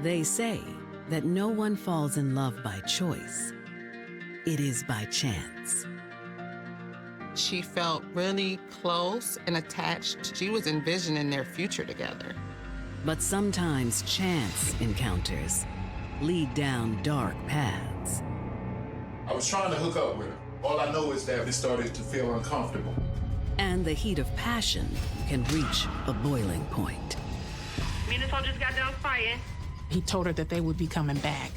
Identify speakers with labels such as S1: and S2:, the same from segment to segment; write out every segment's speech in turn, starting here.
S1: They say that no one falls in love by choice. It is by chance.
S2: She felt really close and attached. She was envisioning their future together.
S1: But sometimes chance encounters lead down dark paths.
S3: I was trying to hook up with her. All I know is that it started to feel uncomfortable.
S1: And the heat of passion can reach a boiling point.
S4: Me and this all just got done fighting.
S5: He told her that they would be coming back.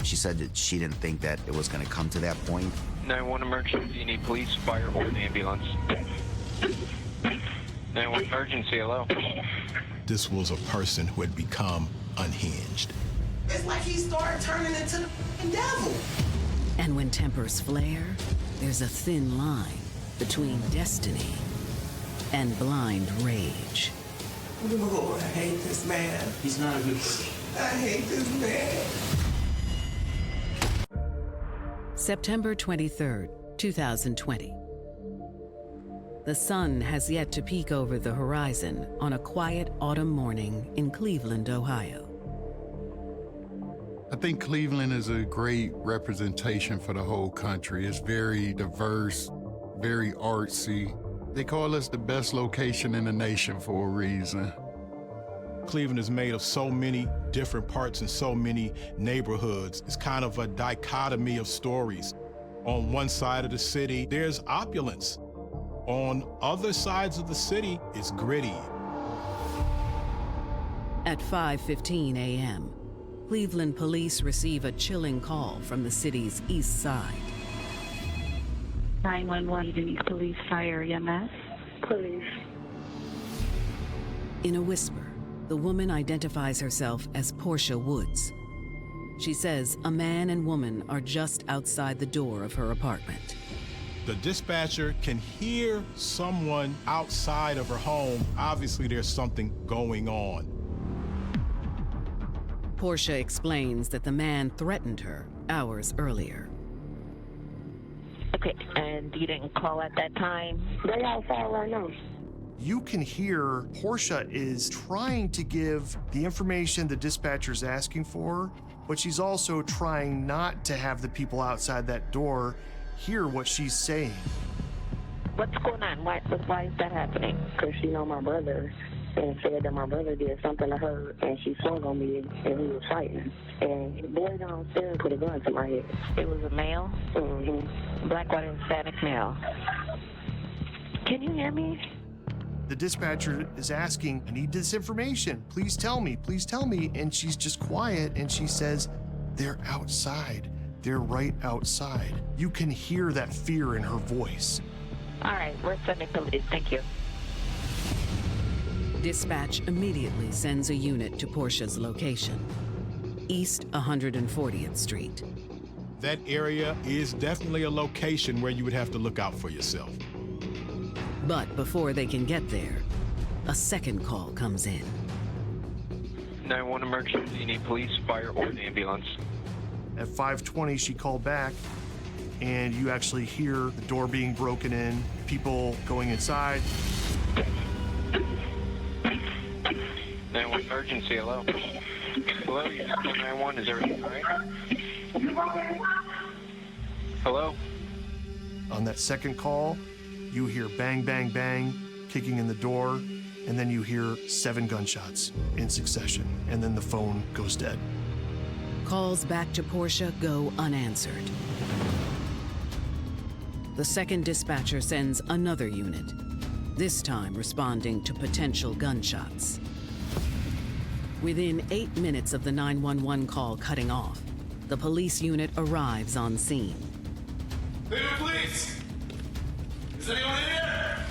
S6: She said that she didn't think that it was going to come to that point.
S7: 911 emergency, you need police, fire, or an ambulance. 911 emergency, hello.
S8: This was a person who had become unhinged.
S9: It's like he started turning into the devil.
S1: And when tempers flare, there's a thin line between destiny and blind rage.
S9: Lord, I hate this man.
S6: He's not a good person.
S9: I hate this man.
S1: September 23rd, 2020. The sun has yet to peek over the horizon on a quiet autumn morning in Cleveland, Ohio.
S10: I think Cleveland is a great representation for the whole country. It's very diverse, very artsy. They call us the best location in the nation for a reason.
S8: Cleveland is made of so many different parts and so many neighborhoods. It's kind of a dichotomy of stories. On one side of the city, there's opulence. On other sides of the city, it's gritty.
S1: At 5:15 a.m., Cleveland police receive a chilling call from the city's east side.
S11: 911, Denise Police, Fire, EMS. Police.
S1: In a whisper, the woman identifies herself as Portia Woods. She says a man and woman are just outside the door of her apartment.
S8: The dispatcher can hear someone outside of her home. Obviously, there's something going on.
S1: Portia explains that the man threatened her hours earlier.
S11: Okay, and you didn't call at that time?
S9: They outside right now.
S12: You can hear Portia is trying to give the information the dispatcher's asking for, but she's also trying not to have the people outside that door hear what she's saying.
S11: What's going on? Why is that happening?
S9: Because she know my brother and said that my brother did something to her and she swung on me and we were fighting. And the boy downstairs put a gun to my head.
S11: It was a male?
S9: Mm-hmm.
S11: Black, white, and Hispanic male. Can you hear me?
S12: The dispatcher is asking, I need this information. Please tell me, please tell me. And she's just quiet and she says, they're outside. They're right outside. You can hear that fear in her voice.
S11: All right, we're sending police. Thank you.
S1: Dispatch immediately sends a unit to Portia's location, East 140th Street.
S8: That area is definitely a location where you would have to look out for yourself.
S1: But before they can get there, a second call comes in.
S7: 911 emergency, you need police, fire, or an ambulance.
S12: At 5:20, she called back, and you actually hear the door being broken in, people going inside.
S7: 911 emergency, hello. Hello, 911, is everything all right? Hello?
S12: On that second call, you hear bang, bang, bang, kicking in the door, and then you hear 7 gunshots in succession, and then the phone goes dead.
S1: Calls back to Portia go unanswered. The second dispatcher sends another unit, this time responding to potential gunshots. Within 8 minutes of the 911 call cutting off, the police unit arrives on scene.
S3: Cleveland Police! Is anyone in here?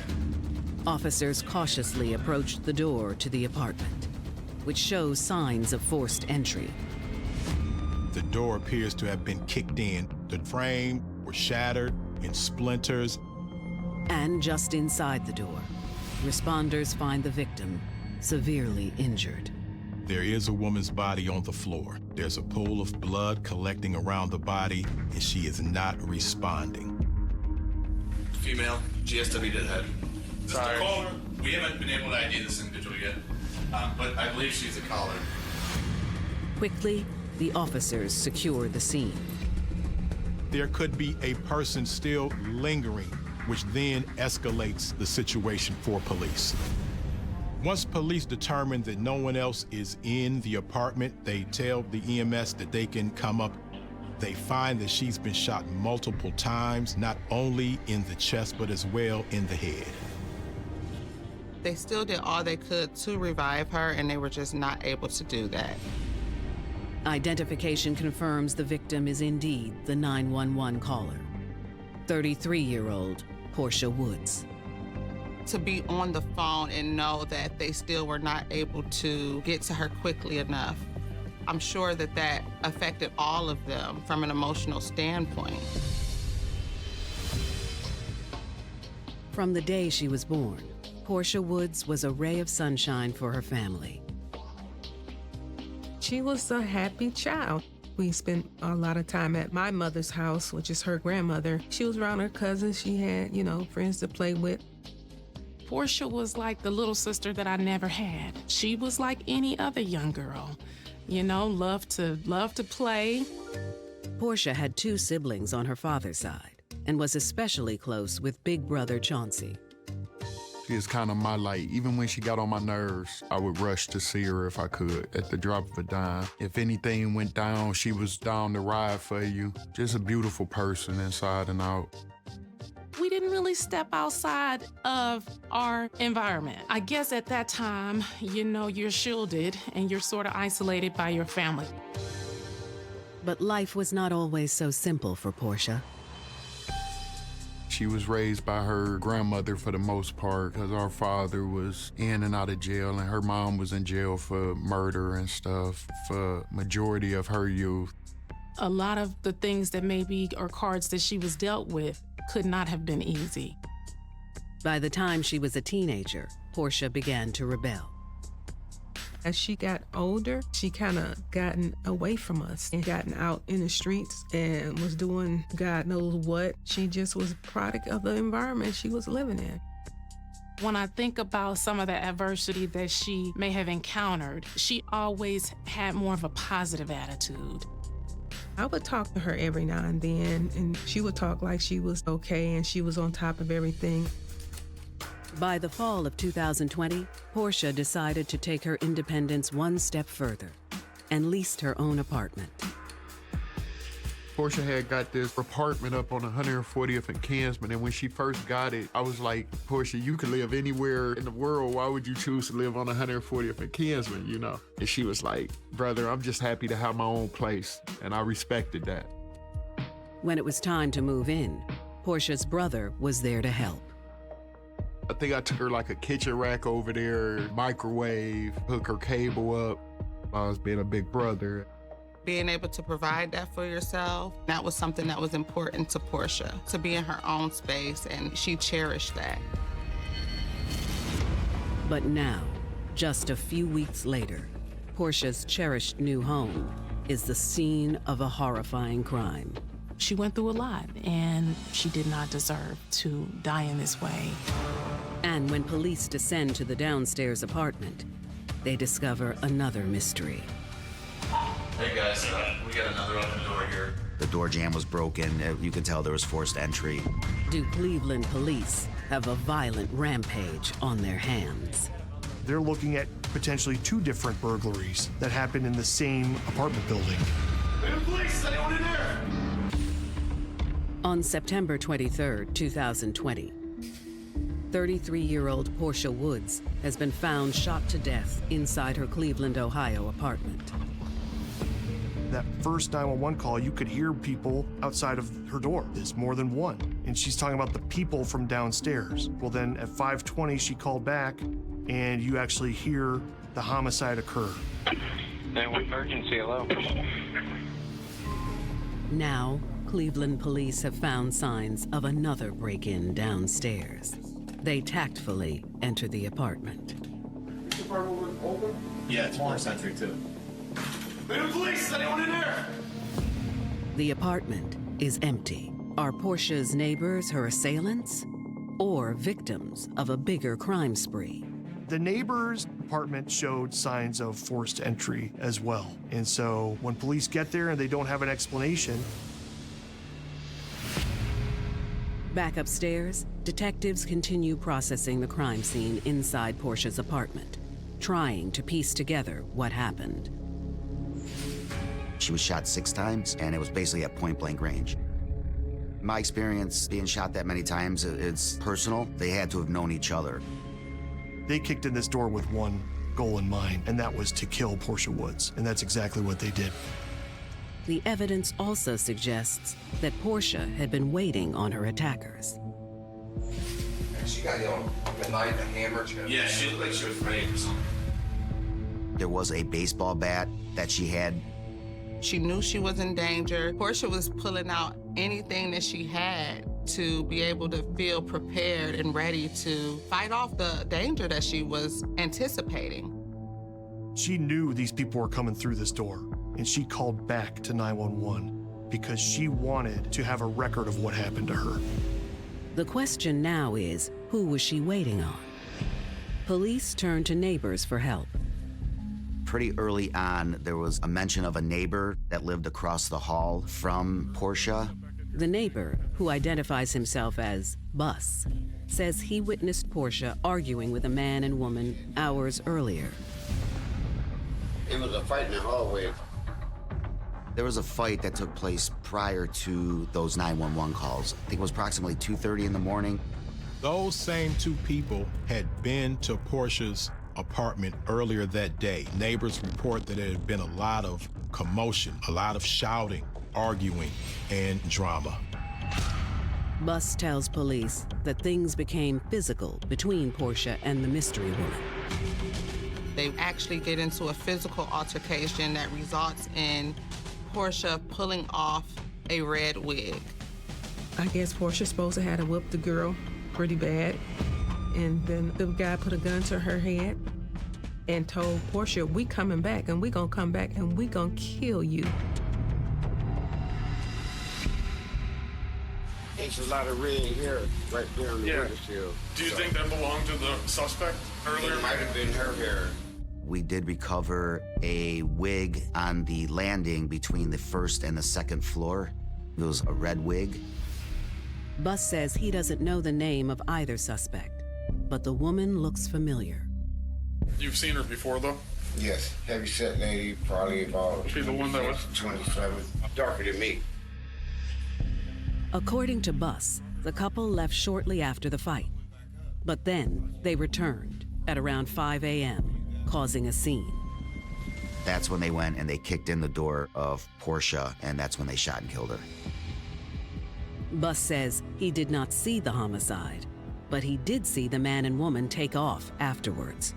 S1: Officers cautiously approach the door to the apartment, which shows signs of forced entry.
S8: The door appears to have been kicked in. The frame was shattered in splinters.
S1: And just inside the door, responders find the victim severely injured.
S8: There is a woman's body on the floor. There's a pool of blood collecting around the body, and she is not responding.
S3: Female, GSW deadhead. This is the
S7: Sorry.
S3: caller. We haven't been able to ID this individual yet, but I believe she's a caller.
S1: Quickly, the officers secure the scene.
S8: There could be a person still lingering, which then escalates the situation for police. Once police determine that no one else is in the apartment, they tell the EMS that they can come up. They find that she's been shot multiple times, not only in the chest, but as well in the head.
S2: They still did all they could to revive her, and they were just not able to do that.
S1: Identification confirms the victim is indeed the 911 caller, 33-year-old Portia Woods.
S2: To be on the phone and know that they still were not able to get to her quickly enough, I'm sure that that affected all of them from an emotional standpoint.
S1: From the day she was born, Portia Woods was a ray of sunshine for her family.
S13: She was a happy child. We spent a lot of time at my mother's house, which is her grandmother. She was around her cousins. She had, friends to play with.
S5: Portia was like the little sister that I never had. She was like any other young girl. Loved to play.
S1: Portia had 2 siblings on her father's side and was especially close with big brother Chauncey.
S10: She is kind of my light. Even when she got on my nerves, I would rush to see her if I could, at the drop of a dime. If anything went down, she was down to ride for you. Just a beautiful person inside and out.
S5: We didn't really step outside of our environment. I guess at that time, you're shielded and you're sort of isolated by your family.
S1: But life was not always so simple for Portia.
S10: She was raised by her grandmother for the most part, because our father was in and out of jail, and her mom was in jail for murder and stuff for majority of her youth.
S5: A lot of the things that maybe are cards that she was dealt with could not have been easy.
S1: By the time she was a teenager, Portia began to rebel.
S13: As she got older, she kind of gotten away from us and gotten out in the streets and was doing God knows what. She just was a product of the environment she was living in.
S5: When I think about some of the adversity that she may have encountered, she always had more of a positive attitude.
S13: I would talk to her every now and then, and she would talk like she was okay and she was on top of everything.
S1: By the fall of 2020, Portia decided to take her independence one step further and leased her own apartment.
S10: Portia had got this apartment up on 140th and Kinsman, and when she first got it, I was like, Portia, you could live anywhere in the world. Why would you choose to live on 140th and Kinsman, And she was like, brother, I'm just happy to have my own place, and I respected that.
S1: When it was time to move in, Portia's brother was there to help.
S10: I think I took her like a kitchen rack over there, microwave, hook her cable up. I was being a big brother.
S2: Being able to provide that for yourself, that was something that was important to Portia, to be in her own space, and she cherished that.
S1: But now, just a few weeks later, Portia's cherished new home is the scene of a horrifying crime.
S5: She went through a lot, and she did not deserve to die in this way.
S1: And when police descend to the downstairs apartment, they discover another mystery.
S14: Hey guys, we got another open door here.
S6: The door jamb was broken. You could tell there was forced entry.
S1: Do Cleveland police have a violent rampage on their hands?
S12: They're looking at potentially 2 different burglaries that happened in the same apartment building.
S14: Hey, police, anyone in there?
S1: On September 23, 2020, 33-year-old Portia Woods has been found shot to death inside her Cleveland, Ohio apartment.
S12: That first 911 call, you could hear people outside of her door. There's more than one. And she's talking about the people from downstairs. Well, then at 5:20, she called back, and you actually hear the homicide occur.
S7: 911 emergency, hello.
S1: Now, Cleveland police have found signs of another break-in downstairs. They tactfully enter the apartment.
S14: Is the apartment open? Yeah, it's more century too. Hey, police, anyone in there?
S1: The apartment is empty. Are Portia's neighbors her assailants or victims of a bigger crime spree?
S12: The neighbor's apartment showed signs of forced entry as well. And so when police get there and they don't have an explanation.
S1: Back upstairs, detectives continue processing the crime scene inside Portia's apartment, trying to piece together what happened.
S6: She was shot 6 times, and it was basically at point-blank range. My experience being shot that many times, it's personal. They had to have known each other.
S12: They kicked in this door with one goal in mind, and that was to kill Portia Woods, and that's exactly what they did.
S1: The evidence also suggests that Portia had been waiting on her attackers.
S15: She got hit on the knife, a hammer. Yeah, she looked like she was ready for something.
S6: There was a baseball bat that she had.
S2: She knew she was in danger. Portia was pulling out anything that she had to be able to feel prepared and ready to fight off the danger that she was anticipating.
S12: She knew these people were coming through this door, and she called back to 911 because she wanted to have a record of what happened to her.
S1: The question now is, who was she waiting on? Police turned to neighbors for help.
S6: Pretty early on, there was a mention of a neighbor that lived across the hall from Portia.
S1: The neighbor, who identifies himself as Bus, says he witnessed Portia arguing with a man and woman hours earlier.
S15: It was a fight in the hallway.
S6: There was a fight that took place prior to those 911 calls. I think it was approximately 2:30 in the morning.
S8: Those same 2 people had been to Portia's apartment earlier that day. Neighbors report that there had been a lot of commotion, a lot of shouting, arguing, and drama.
S1: Bus tells police that things became physical between Portia and the mystery woman.
S2: They actually get into a physical altercation that results in Portia pulling off a red wig.
S13: I guess Portia's supposed to have to whip the girl pretty bad. And then the guy put a gun to her head and told Portia, we coming back, and we gonna come back, and we gonna kill you.
S15: There's a lot of red hair right there on the windshield.
S14: Do you think that belonged to the suspect earlier?
S15: It might have been her hair.
S6: We did recover a wig on the landing between the 1st and the 2nd floor. It was a red wig.
S1: Bus says he doesn't know the name of either suspect, but the woman looks familiar.
S14: You've seen her before, though?
S15: Yes, heavy set lady, probably about
S14: She the one that was
S15: 27, darker than me.
S1: According to Bus, the couple left shortly after the fight. But then they returned at around 5 a.m., causing a scene.
S6: That's when they went and they kicked in the door of Portia, and that's when they shot and killed her.
S1: Bus says he did not see the homicide, but he did see the man and woman take off afterwards.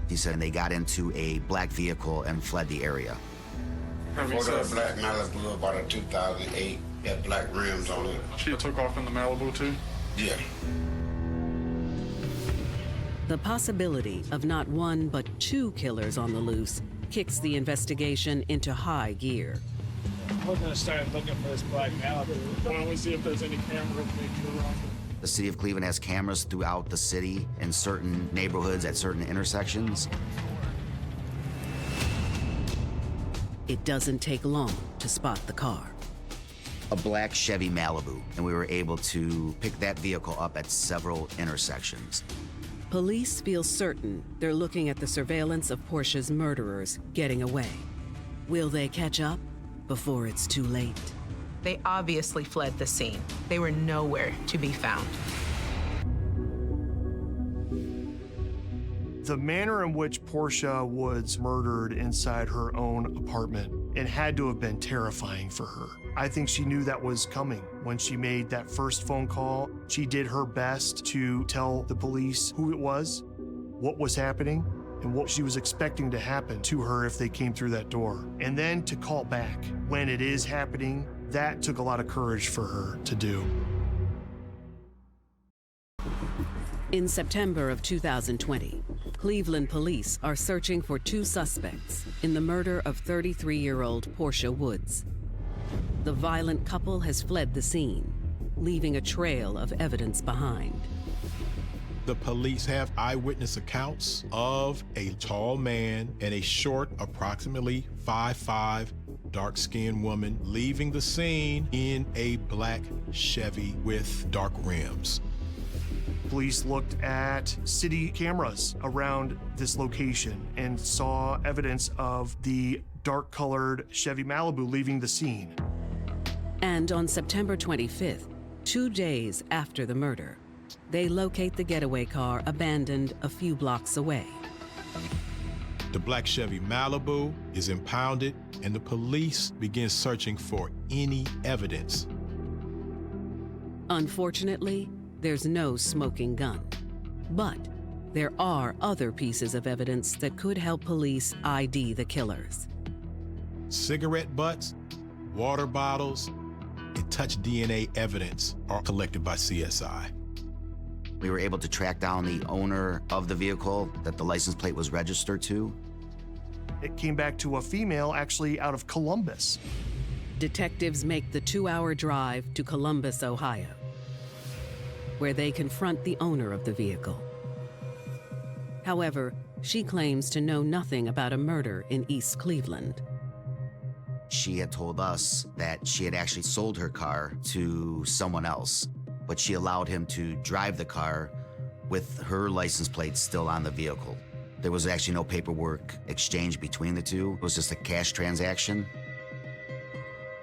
S6: He said they got into a black vehicle and fled the area.
S15: Before the black Malibu, about a 2008, had black rims on it.
S14: She took off in the Malibu, too?
S15: Yeah.
S1: The possibility of not one but 2 killers on the loose kicks the investigation into high gear.
S16: We're gonna start looking for this black Malibu.
S14: Why don't we see if there's any cameras making around?
S6: The city of Cleveland has cameras throughout the city in certain neighborhoods at certain intersections.
S1: It doesn't take long to spot the car.
S6: A black Chevy Malibu, and we were able to pick that vehicle up at several intersections.
S1: Police feel certain they're looking at the surveillance of Portia's murderers getting away. Will they catch up before it's too late?
S17: They obviously fled the scene. They were nowhere to be found.
S12: The manner in which Portia Woods murdered inside her own apartment, it had to have been terrifying for her. I think she knew that was coming. When she made that first phone call, she did her best to tell the police who it was, what was happening, and what she was expecting to happen to her if they came through that door. And then to call back when it is happening, that took a lot of courage for her to do.
S1: In September of 2020, Cleveland police are searching for 2 suspects in the murder of 33-year-old Portia Woods. The violent couple has fled the scene, leaving a trail of evidence behind.
S8: The police have eyewitness accounts of a tall man and a short, approximately 5'5", dark-skinned woman leaving the scene in a black Chevy with dark rims.
S12: Police looked at city cameras around this location and saw evidence of the dark-colored Chevy Malibu leaving the scene.
S1: And on September 25th, 2 days after the murder, they locate the getaway car abandoned a few blocks away.
S8: The black Chevy Malibu is impounded, and the police begin searching for any evidence.
S1: Unfortunately, there's no smoking gun. But there are other pieces of evidence that could help police ID the killers.
S8: Cigarette butts, water bottles, and touch DNA evidence are collected by CSI.
S6: We were able to track down the owner of the vehicle that the license plate was registered to.
S12: It came back to a female actually out of Columbus.
S1: Detectives make the 2-hour drive to Columbus, Ohio, where they confront the owner of the vehicle. However, she claims to know nothing about a murder in East Cleveland.
S6: She had told us that she had actually sold her car to someone else, but she allowed him to drive the car with her license plate still on the vehicle. There was actually no paperwork exchange between the two. It was just a cash transaction.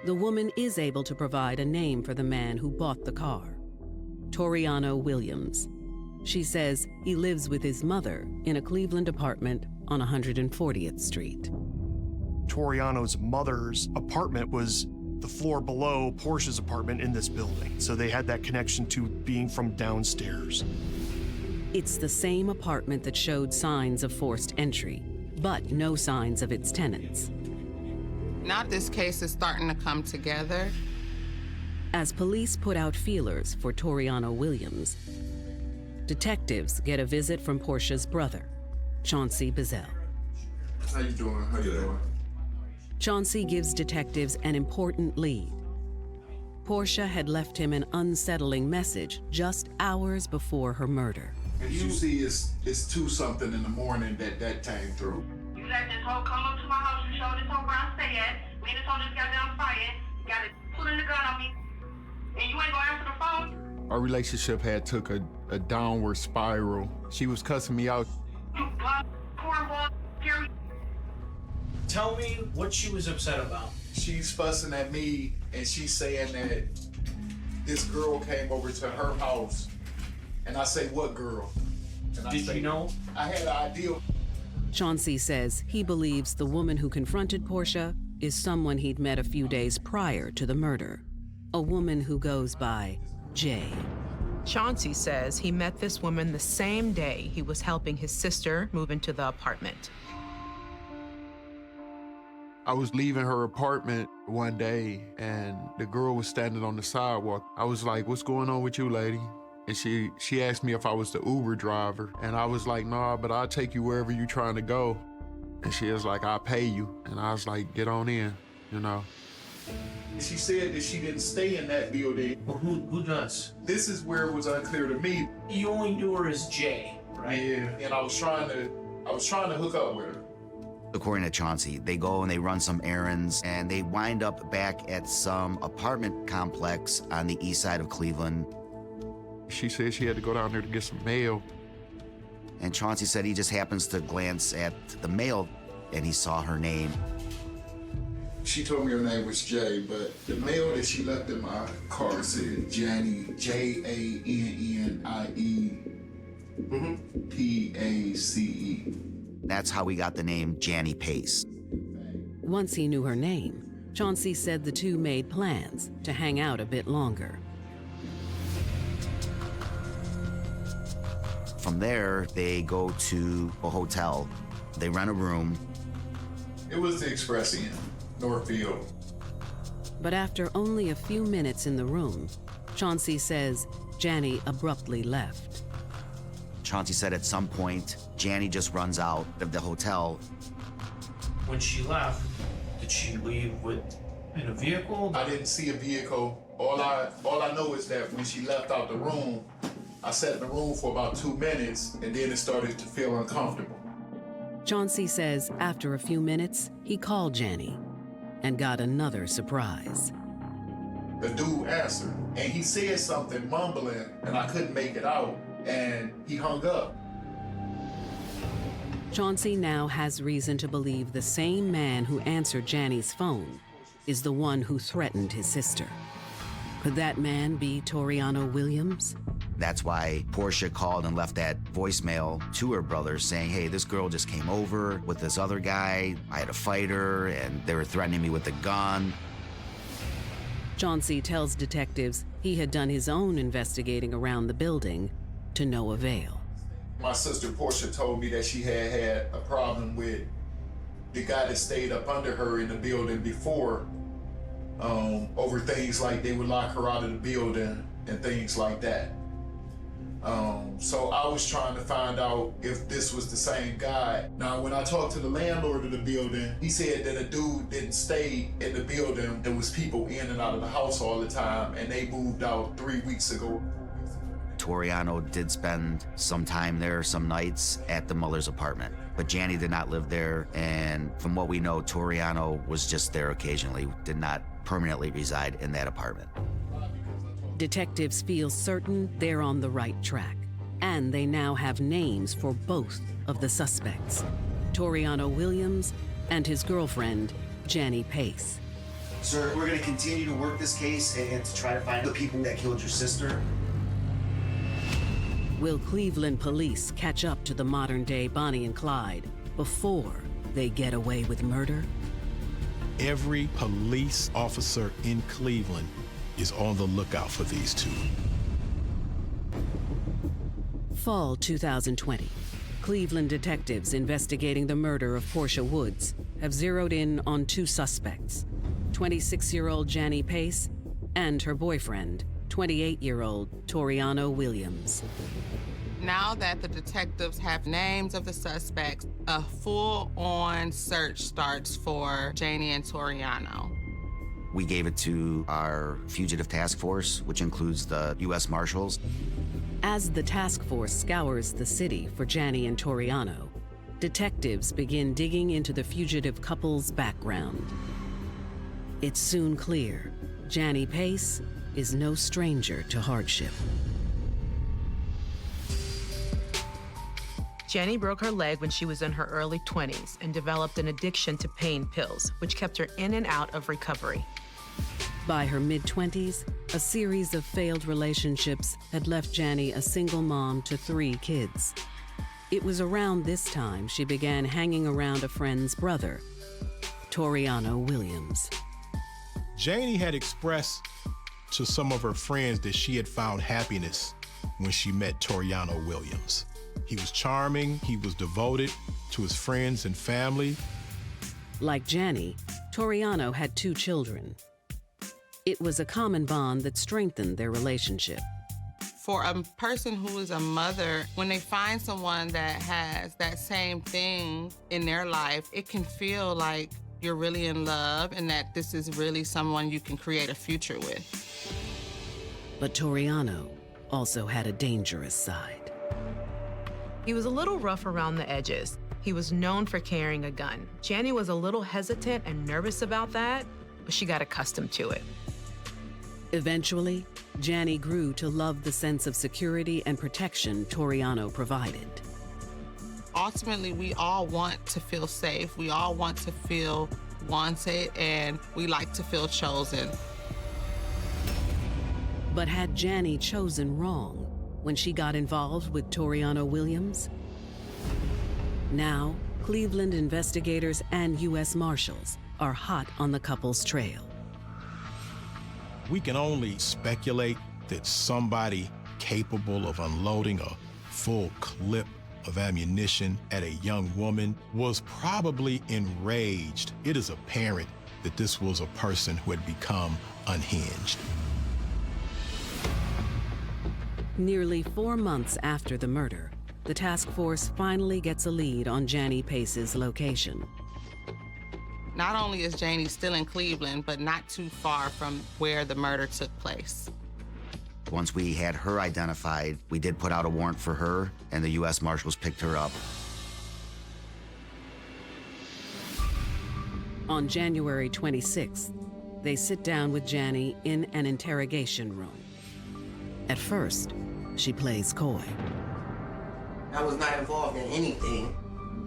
S1: The woman is able to provide a name for the man who bought the car, Toriano Williams. She says he lives with his mother in a Cleveland apartment on 140th Street.
S12: Toriano's mother's apartment was the floor below Portia's apartment in this building, so they had that connection to being from downstairs.
S1: It's the same apartment that showed signs of forced entry, but no signs of its tenants.
S2: Now this case is starting to come together.
S1: As police put out feelers for Toriano Williams, detectives get a visit from Portia's brother, Chauncey Bizzell.
S3: How you doing? How you doing?
S1: Chauncey gives detectives an important lead. Portia had left him an unsettling message just hours before her murder.
S3: And you see it's 2-something in the morning that came through.
S4: You let this hoe come up to my house, you showed this hoe where I stay at. Me and this hoe just got done fighting. You got it pulling the gun on me. And you ain't gonna answer the phone?
S10: Our relationship had took a downward spiral. She was cussing me out.
S4: You blunt, cornball, Gary.
S16: Tell me what she was upset about.
S3: She's fussing at me, and she's saying that this girl came over to her house. And I say, what girl? And I
S16: Did
S3: say,
S16: you know?
S3: I had an idea.
S1: Chauncey says he believes the woman who confronted Portia is someone he'd met a few days prior to the murder, a woman who goes by Jay.
S17: Chauncey says he met this woman the same day he was helping his sister move into the apartment.
S10: I was leaving her apartment one day, and the girl was standing on the sidewalk. I was like, what's going on with you, lady? And she asked me if I was the Uber driver. And I was like, nah, but I'll take you wherever you're trying to go. And she was like, I'll pay you. And I was like, get on in, you know.
S3: She said that she didn't stay in that building.
S16: Well, who does?
S3: This is where it was unclear to me.
S16: You only knew her as Jay, right?
S3: Yeah, and I was trying to hook up with her.
S6: According to Chauncey, they go and they run some errands, and they wind up back at some apartment complex on the east side of Cleveland.
S10: She said she had to go down there to get some mail.
S6: And Chauncey said he just happens to glance at the mail, and he saw her name.
S3: She told me her name was Jay, but the mail that she left in my car said Jannie, Jannie Pace.
S6: That's how we got the name Jannie Pace.
S1: Once he knew her name, Chauncey said the two made plans to hang out a bit longer.
S6: From there, they go to a hotel. They rent a room.
S3: It was the Express Inn, Northfield.
S1: But after only a few minutes in the room, Chauncey says Jannie abruptly left.
S6: Chauncey said at some point, Jannie just runs out of the hotel.
S16: When she left, did she leave in a vehicle?
S3: I didn't see a vehicle. All I know is that when she left out the room, I sat in the room for about 2 minutes, and then it started to feel uncomfortable.
S1: Chauncey says after a few minutes, he called Janny and got another surprise.
S3: The dude answered, and he said something mumbling, and I couldn't make it out, and he hung up.
S1: Chauncey now has reason to believe the same man who answered Janny's phone is the one who threatened his sister. Could that man be Toriano Williams?
S6: That's why Portia called and left that voicemail to her brother saying, hey, this girl just came over with this other guy. I had to fight her, and they were threatening me with a gun.
S1: Chauncey tells detectives he had done his own investigating around the building to no avail.
S3: My sister Portia told me that she had a problem with the guy that stayed up under her in the building before, over things like they would lock her out of the building and things like that. So I was trying to find out if this was the same guy. Now, when I talked to the landlord of the building, he said that a dude didn't stay in the building. There was people in and out of the house all the time, and they moved out 3 weeks ago.
S6: Toriano did spend some time there, some nights, at the Muller's apartment. But Janny did not live there, and from what we know, Toriano was just there occasionally, did not permanently reside in that apartment.
S1: Detectives feel certain they're on the right track, and they now have names for both of the suspects, Toriano Williams and his girlfriend, Janny Pace.
S6: Sir, we're going to continue to work this case and to try to find the people that killed your sister.
S1: Will Cleveland police catch up to the modern-day Bonnie and Clyde before they get away with murder?
S8: Every police officer in Cleveland is on the lookout for these two.
S1: Fall 2020. Cleveland detectives investigating the murder of Portia Woods have zeroed in on two suspects, 26-year-old Janny Pace and her boyfriend, 28-year-old Toriano Williams.
S2: Now that the detectives have names of the suspects, a full-on search starts for Janny and Toriano.
S6: We gave it to our fugitive task force, which includes the U.S. Marshals.
S1: As the task force scours the city for Janny and Toriano, detectives begin digging into the fugitive couple's background. It's soon clear Janny Pace is no stranger to hardship.
S17: Janny broke her leg when she was in her early 20s and developed an addiction to pain pills, which kept her in and out of recovery.
S1: By her mid-20s, a series of failed relationships had left Janny a single mom to 3 kids. It was around this time she began hanging around a friend's brother, Toriano Williams.
S8: Janny had expressed to some of her friends that she had found happiness when she met Toriano Williams. He was charming, he was devoted to his friends and family.
S1: Like Janny, Toriano had 2 children. It was a common bond that strengthened their relationship.
S2: For a person who is a mother, when they find someone that has that same thing in their life, it can feel like you're really in love and that this is really someone you can create a future with.
S1: But Toriano also had a dangerous side.
S17: He was a little rough around the edges. He was known for carrying a gun. Janny was a little hesitant and nervous about that, but she got accustomed to it.
S1: Eventually, Janny grew to love the sense of security and protection Toriano provided.
S2: Ultimately, we all want to feel safe. We all want to feel wanted, and we like to feel chosen.
S1: But had Janny chosen wrong when she got involved with Toriano Williams? Now, Cleveland investigators and U.S. Marshals are hot on the couple's trail.
S8: We can only speculate that somebody capable of unloading a full clip of ammunition at a young woman was probably enraged. It is apparent that this was a person who had become unhinged.
S1: Nearly 4 months after the murder, the task force finally gets a lead on Janny Pace's location.
S2: Not only is Janny still in Cleveland, but not too far from where the murder took place.
S6: Once we had her identified, we did put out a warrant for her, and the U.S. Marshals picked her up.
S1: On January 26th, they sit down with Janny in an interrogation room. At first, she plays coy.
S18: I was not involved in anything.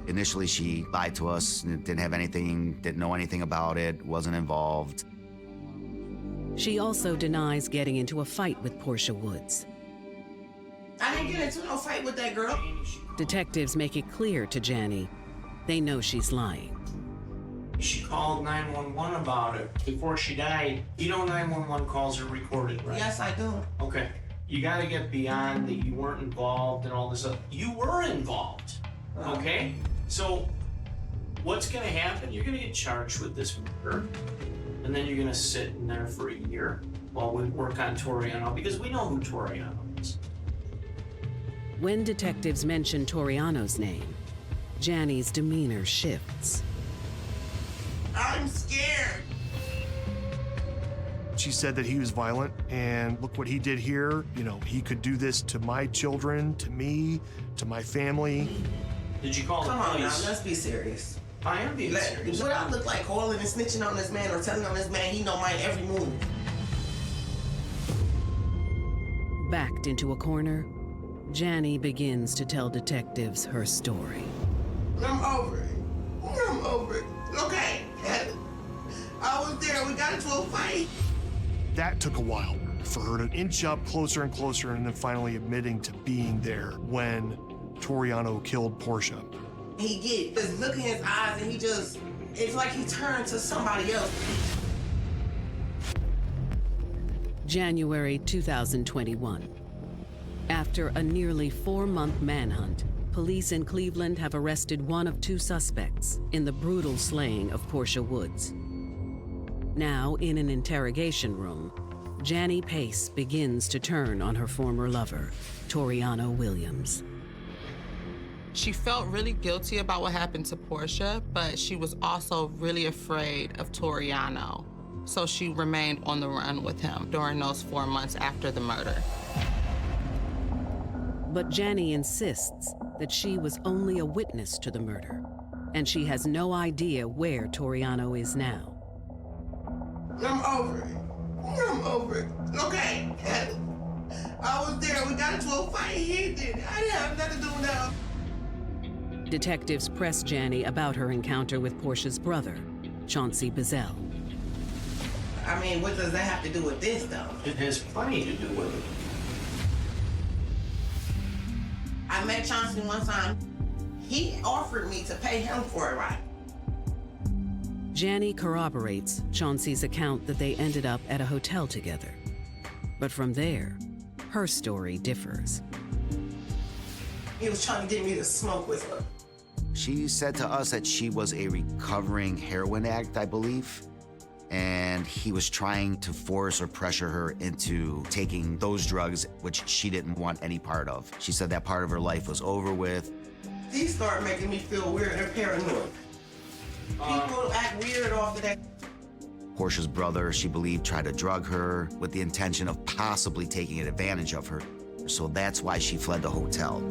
S6: Initially, she lied to us, didn't have anything, didn't know anything about it, wasn't involved.
S1: She also denies getting into a fight with Portia Woods.
S18: I didn't get into no fight with that girl.
S1: Detectives make it clear to Janny they know she's lying.
S16: She called 911 about it before she died. You know 911 calls are recorded, right?
S18: Yes, I do.
S16: Okay. You gotta get beyond that you weren't involved and all this stuff. You were involved, okay? So what's gonna happen? You're gonna get charged with this murder, and then you're gonna sit in there for a year while we work on Toriano, because we know who Toriano is.
S1: When detectives mention Toriano's name, Janny's demeanor shifts.
S18: I'm scared.
S12: She said that he was violent, and look what he did here. You know, he could do this to my children, to me, to my family.
S16: Did you call the
S18: police? Come on now, let's be serious.
S16: I am being serious.
S18: What I look like calling and snitching on this man or telling on this man he know my every move?
S1: Backed into a corner, Janny begins to tell detectives her story.
S18: I'm over it. I'm over it. Okay. I was there. We got into a fight.
S12: That took a while for her to inch up closer and closer, and then finally admitting to being there when Toriano killed Portia.
S18: He get this look in his eyes, and it's like he turned to somebody else.
S1: January 2021. After a nearly 4-month manhunt, police in Cleveland have arrested one of 2 suspects in the brutal slaying of Portia Woods. Now, in an interrogation room, Janny Pace begins to turn on her former lover, Toriano Williams.
S2: She felt really guilty about what happened to Portia, but she was also really afraid of Toriano. So she remained on the run with him during those 4 months after the murder.
S1: But Janny insists that she was only a witness to the murder, and she has no idea where Toriano is now.
S18: I'm over it. I'm over it. Okay. I was there. We got into a fight. He did it. I didn't have nothing to do with that.
S1: Detectives press Janny about her encounter with Portia's brother, Chauncey Bizzell.
S18: I mean, what does that have to do with this, though?
S16: It has plenty to do with it.
S18: I met Chauncey one time. He offered me to pay him for a ride.
S1: Janny corroborates Chauncey's account that they ended up at a hotel together. But from there, her story differs.
S18: He was trying to get me to smoke with her.
S6: She said to us that she was a recovering heroin addict, I believe, and he was trying to force or pressure her into taking those drugs, which she didn't want any part of. She said that part of her life was over with.
S18: These started making me feel weird and paranoid. People act weird off of that.
S6: Portia's brother, she believed, tried to drug her with the intention of possibly taking advantage of her. So that's why she fled the hotel.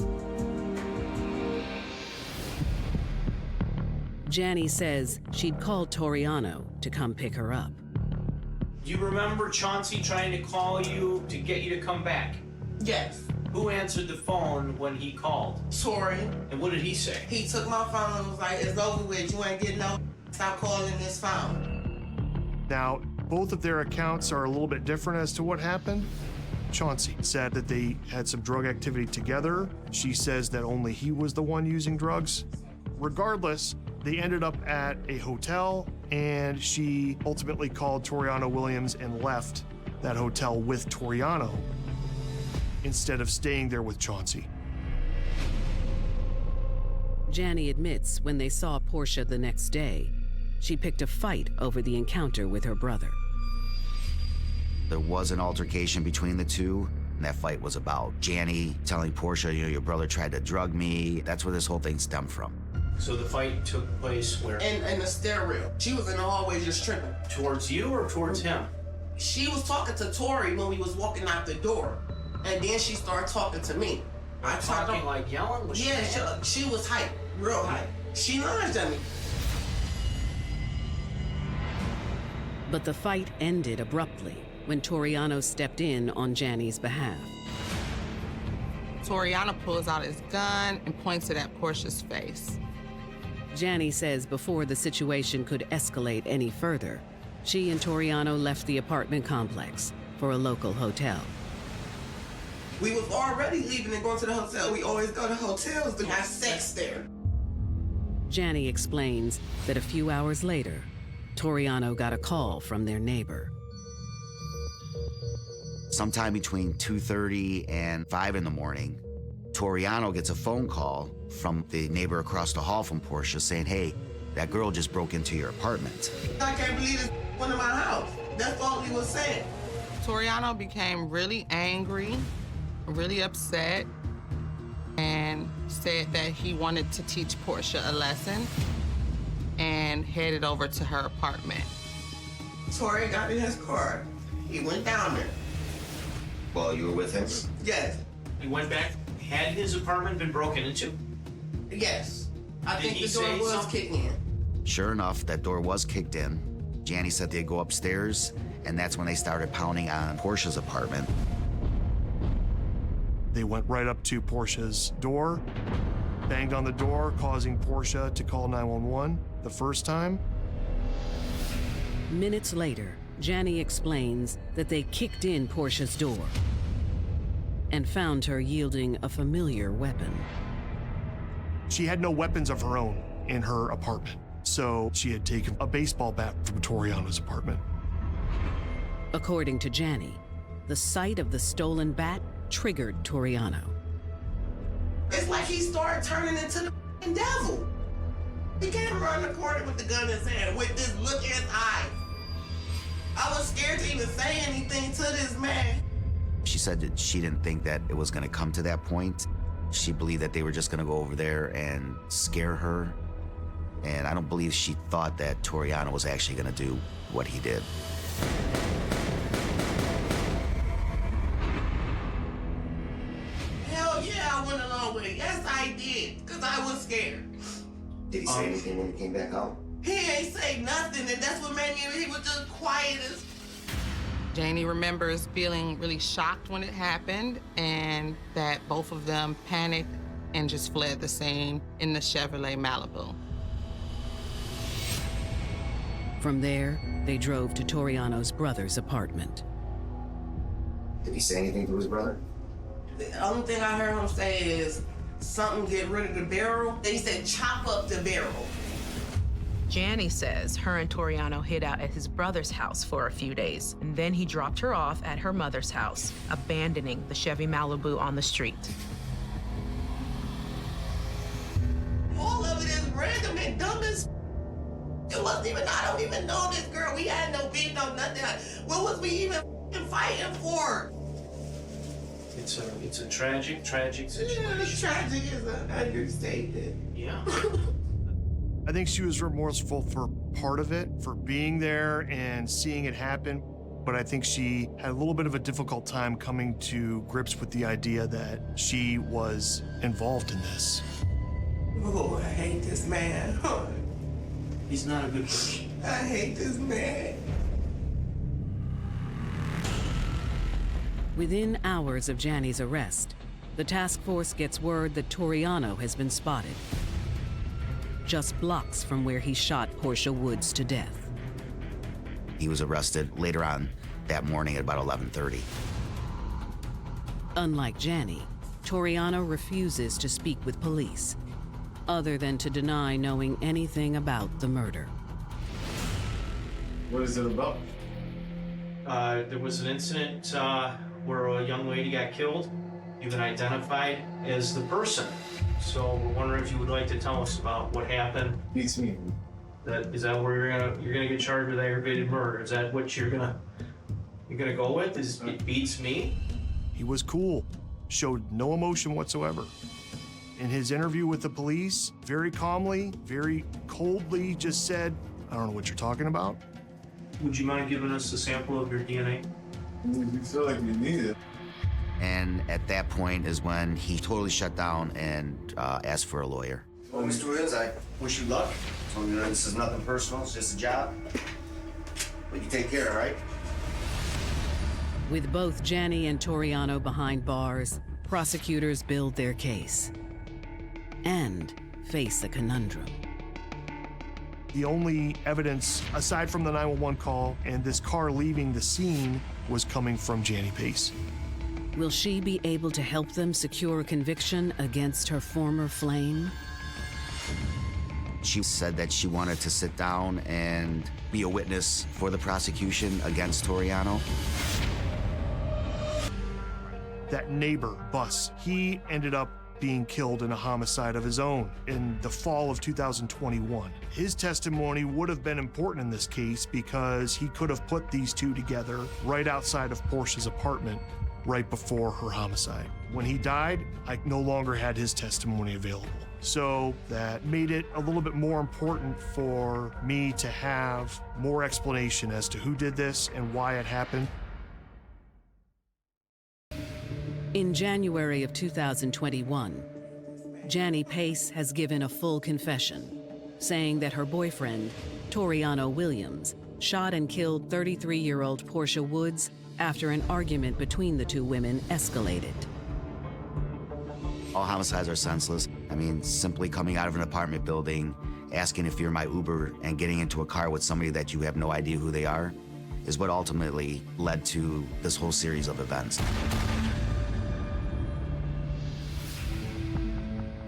S1: Janny says she'd called Toriano to come pick her up.
S16: Do you remember Chauncey trying to call you to get you to come back?
S18: Yes.
S16: Who answered the phone when he called?
S18: Tori.
S16: And what did he say?
S18: He took my phone and was like, it's over with. You ain't getting no. Stop calling this phone.
S12: Now, both of their accounts are a little bit different as to what happened. Chauncey said that they had some drug activity together. She says that only he was the one using drugs. Regardless, they ended up at a hotel, and she ultimately called Toriano Williams and left that hotel with Toriano instead of staying there with Chauncey.
S1: Janny admits when they saw Portia the next day, she picked a fight over the encounter with her brother.
S6: There was an altercation between the two, and that fight was about Janny telling Portia, you know, your brother tried to drug me. That's where this whole thing stemmed from.
S16: So the fight took place where?
S18: In the stairwell. She was in the hallway just tripping.
S16: Towards you or towards him?
S18: She was talking to Tori when we was walking out the door, and then she started talking to me.
S16: Talking like yelling? Was
S18: Yeah, she was hype, real hype. She lunged at me.
S1: But the fight ended abruptly when Toriano stepped in on Jani's behalf.
S2: Toriano pulls out his gun and points it at Portia's face.
S1: Jani says before the situation could escalate any further, she and Toriano left the apartment complex for a local hotel.
S18: We was already leaving and going to the hotel. We always go to hotels to have sex there.
S1: Jani explains that a few hours later, Toriano got a call from their neighbor.
S6: Sometime between 2:30 and 5 in the morning, Toriano gets a phone call from the neighbor across the hall from Portia saying, hey, that girl just broke into your apartment.
S18: I can't believe this went to my house. That's all he was saying.
S2: Toriano became really angry, really upset, and said that he wanted to teach Portia a lesson and headed over to her apartment.
S18: Tori got in his car. He went down there.
S15: Well, you were with him?
S18: Yes.
S16: He went back. Had his apartment been broken into?
S18: Yes. I
S16: Did
S18: think
S16: he
S18: the door
S16: say
S18: was
S16: something?
S18: kicked in.
S6: Sure enough, that door was kicked in. Jani said they'd go upstairs, and that's when they started pounding on Portia's apartment.
S12: They went right up to Portia's door, banged on the door, causing Portia to call 911 the first time.
S1: Minutes later, Jani explains that they kicked in Portia's door and found her yielding a familiar weapon.
S12: She had no weapons of her own in her apartment, so she had taken a baseball bat from Toriano's apartment.
S1: According to Jani, the sight of the stolen bat triggered Toriano.
S18: It's like he started turning into the f***ing devil. He came around the corner with the gun in his hand with this look in his eye. I was scared to even say anything to this man.
S6: She said that she didn't think that it was going to come to that point. She believed that they were just going to go over there and scare her. And I don't believe she thought that Toriano was actually going to do what he did.
S18: Hell yeah, I went along with it. Yes, I did, because I was scared.
S15: Did he say anything when he came back home?
S18: He ain't say nothing, and that's what made me, he was just quiet as...
S2: Jani remembers feeling really shocked when it happened and that both of them panicked and just fled the scene in the Chevrolet Malibu.
S1: From there, they drove to Toriano's brother's apartment.
S15: Did he say anything to his brother?
S18: The only thing I heard him say is something get rid of the barrel. He said chop up the barrel.
S17: Jani says her and Toriano hid out at his brother's house for a few days, and then he dropped her off at her mother's house, abandoning the Chevy Malibu on the street.
S18: All of it is random and dumb as... It wasn't even, I don't even know this girl. We had no beef, no nothing. What was we even fighting for?
S16: It's a tragic situation.
S18: Yeah, tragic is an understatement.
S16: Yeah.
S12: I think she was remorseful for part of it, for being there and seeing it happen. But I think she had a little bit of a difficult time coming to grips with the idea that she was involved in this.
S18: Oh, I hate this man.
S16: He's not a good person.
S18: I hate this man.
S1: Within hours of Jani's arrest, the task force gets word that Toriano has been spotted, just blocks from where he shot Portia Woods to death.
S6: He was arrested later on that morning at about 11:30.
S1: Unlike Jani, Toriano refuses to speak with police, other than to deny knowing anything about the murder.
S14: What is it about?
S16: There was an incident where a young lady got killed. You've been identified as the person. So we're wondering if you would like to tell us about what happened.
S14: Beats me.
S16: Is that where you're gonna get charged with aggravated murder? Is that what you're gonna go with? It beats me?
S12: He was cool, showed no emotion whatsoever. In his interview with the police, very calmly, very coldly just said, I don't know what you're talking about.
S16: Would you mind giving us a sample of your DNA?
S3: You feel like you need it.
S6: And at that point is when he totally shut down and asked for a lawyer.
S19: Well, Mr. Williams, I wish you luck. So, you know, this is nothing personal, it's just a job. But you take care, all right?
S1: With both Jani and Toriano behind bars, prosecutors build their case and face a conundrum.
S12: The only evidence, aside from the 911 call and this car leaving the scene, was coming from Jani Pace.
S1: Will she be able to help them secure a conviction against her former flame?
S6: She said that she wanted to sit down and be a witness for the prosecution against Toriano.
S12: That neighbor, Bus, he ended up being killed in a homicide of his own in the fall of 2021. His testimony would have been important in this case because he could have put these two together right outside of Portia's apartment right before her homicide. When he died, I no longer had his testimony available. So that made it a little bit more important for me to have more explanation as to who did this and why it happened.
S1: In January of 2021, Jani Pace has given a full confession, saying that her boyfriend, Toriano Williams, shot and killed 33-year-old Portia Woods after an argument between the two women escalated.
S6: All homicides are senseless. I mean, simply coming out of an apartment building, asking if you're my Uber, and getting into a car with somebody that you have no idea who they are is what ultimately led to this whole series of events.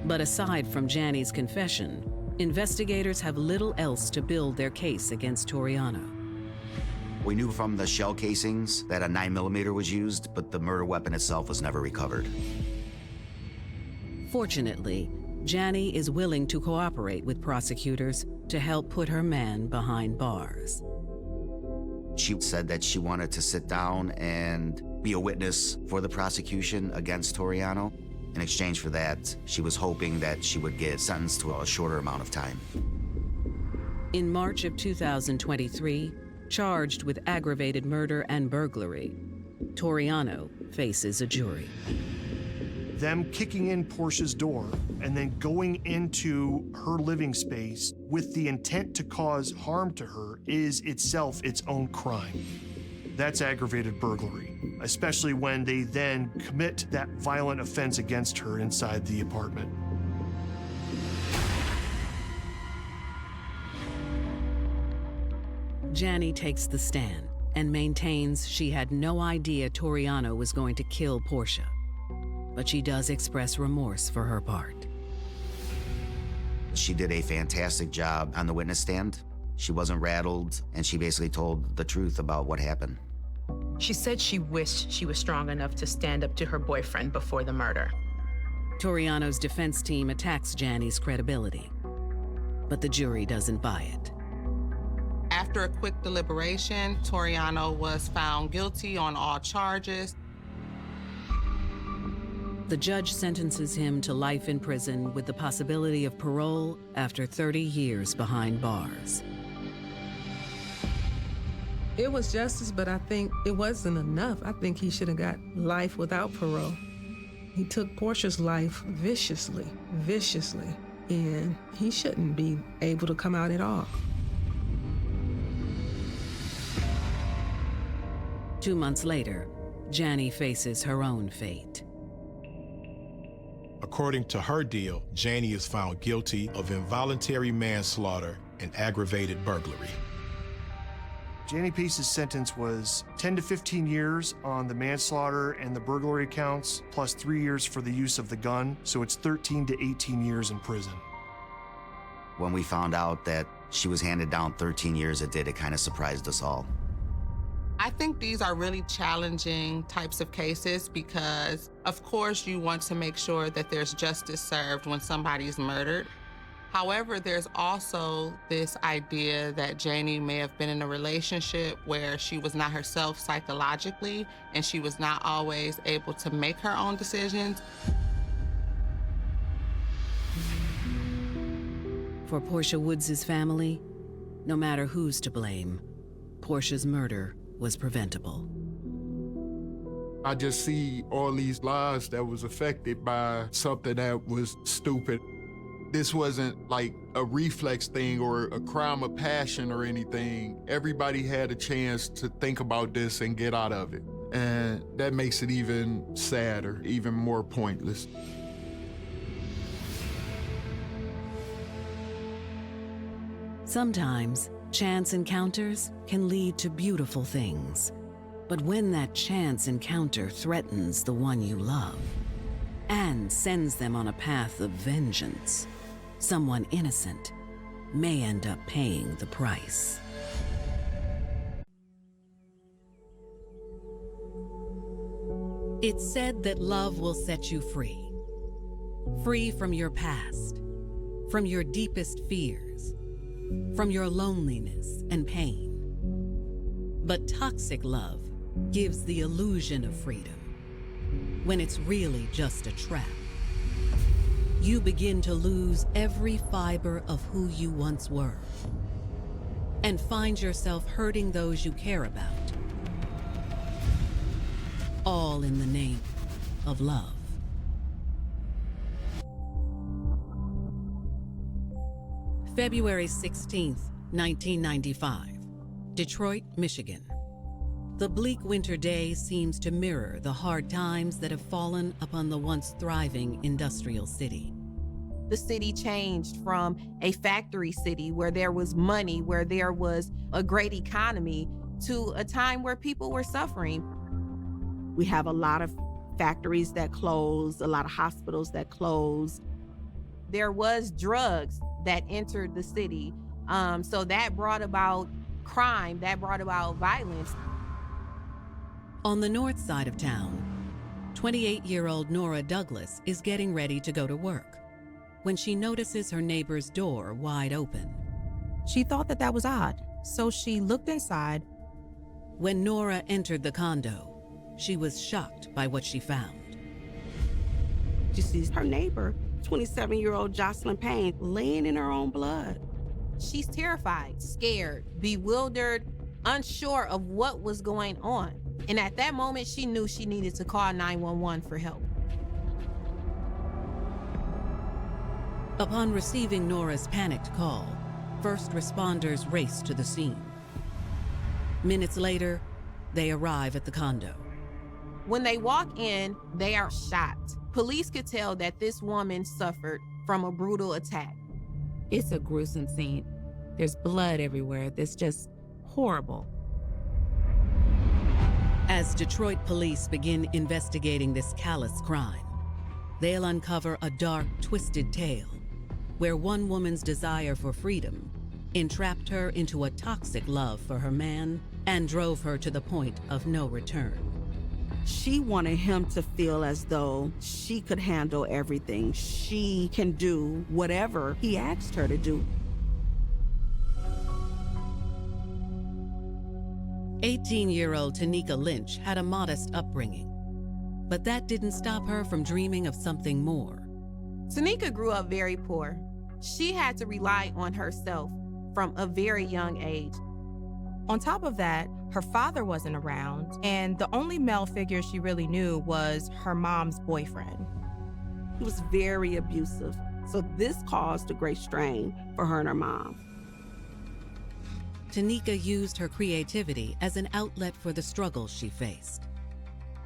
S1: But aside from Jani's confession, investigators have little else to build their case against Toriano.
S6: We knew from the shell casings that a 9mm was used, but the murder weapon itself was never recovered.
S1: Fortunately, Jani is willing to cooperate with prosecutors to help put her man behind bars.
S6: She said that she wanted to sit down and be a witness for the prosecution against Toriano. In exchange for that, she was hoping that she would get sentenced to a shorter amount of time.
S1: In March of 2023, charged with aggravated murder and burglary, Toriano faces a jury.
S12: Them kicking in Portia's door and then going into her living space with the intent to cause harm to her is itself its own crime. That's aggravated burglary, especially when they then commit that violent offense against her inside the apartment.
S1: Jani takes the stand and maintains she had no idea Toriano was going to kill Portia, but she does express remorse for her part.
S6: She did a fantastic job on the witness stand. She wasn't rattled, and she basically told the truth about what happened.
S17: She said she wished she was strong enough to stand up to her boyfriend before the murder.
S1: Toriano's defense team attacks Jani's credibility, but the jury doesn't buy it.
S2: After a quick deliberation, Toriano was found guilty on all charges.
S1: The judge sentences him to life in prison with the possibility of parole after 30 years behind bars.
S13: It was justice, but I think it wasn't enough. I think he should have got life without parole. He took Portia's life viciously, and he shouldn't be able to come out at all.
S1: 2 months later, Jani faces her own fate.
S8: According to her deal, Jani is found guilty of involuntary manslaughter and aggravated burglary.
S12: Jani Pace's sentence was 10 to 15 years on the manslaughter and the burglary counts, plus 3 years for the use of the gun, so it's 13 to 18 years in prison.
S6: When we found out that she was handed down 13 years, it kind of surprised us all.
S2: I think these are really challenging types of cases because, of course, you want to make sure that there's justice served when somebody's murdered. However, there's also this idea that Jani may have been in a relationship where she was not herself psychologically and she was not always able to make her own decisions.
S1: For Portia Woods' family, no matter who's to blame, Portia's murder was preventable.
S10: I just see all these lives that was affected by something that was stupid. This wasn't like a reflex thing or a crime of passion or anything. Everybody had a chance to think about this and get out of it. And that makes it even sadder, even more pointless.
S1: Sometimes, chance encounters can lead to beautiful things. But when that chance encounter threatens the one you love and sends them on a path of vengeance, someone innocent may end up paying the price. It's said that love will set you free. Free from your past, from your deepest fears, from your loneliness and pain. But toxic love gives the illusion of freedom when it's really just a trap. You begin to lose every fiber of who you once were and find yourself hurting those you care about, all in the name of love. February 16th, 1995, Detroit, Michigan. The bleak winter day seems to mirror the hard times that have fallen upon the once thriving industrial city.
S20: The city changed from a factory city where there was money, where there was a great economy, to a time where people were suffering. We have a lot of factories that closed, a lot of hospitals that closed. There was drugs that entered the city. So that brought about crime, that brought about violence.
S1: On the north side of town, 28-year-old Nora Douglas is getting ready to go to work when she notices her neighbor's door wide open.
S21: She thought that was odd, so she looked inside.
S1: When Nora entered the condo, she was shocked by what she found.
S22: She sees her neighbor, 27-year-old Jocelyn Payne, laying in her own blood.
S20: She's terrified, scared, bewildered, unsure of what was going on. And at that moment, she knew she needed to call 911 for help.
S1: Upon receiving Nora's panicked call, first responders race to the scene. Minutes later, they arrive at the condo.
S20: When they walk in, they are shocked. Police could tell that this woman suffered from a brutal attack.
S21: It's a gruesome scene. There's blood everywhere. That's just horrible.
S1: As Detroit police begin investigating this callous crime, they'll uncover a dark, twisted tale where one woman's desire for freedom entrapped her into a toxic love for her man and drove her to the point of no return.
S22: She wanted him to feel as though she could handle everything. She can do whatever he asked her to do.
S1: 18-year-old Tanika Lynch had a modest upbringing, but that didn't stop her from dreaming of something more.
S20: Tanika grew up very poor. She had to rely on herself from a very young age.
S21: On top of that, her father wasn't around, and the only male figure she really knew was her mom's boyfriend.
S22: He was very abusive, so this caused a great strain for her and her mom.
S1: Tanika used her creativity as an outlet for the struggles she faced.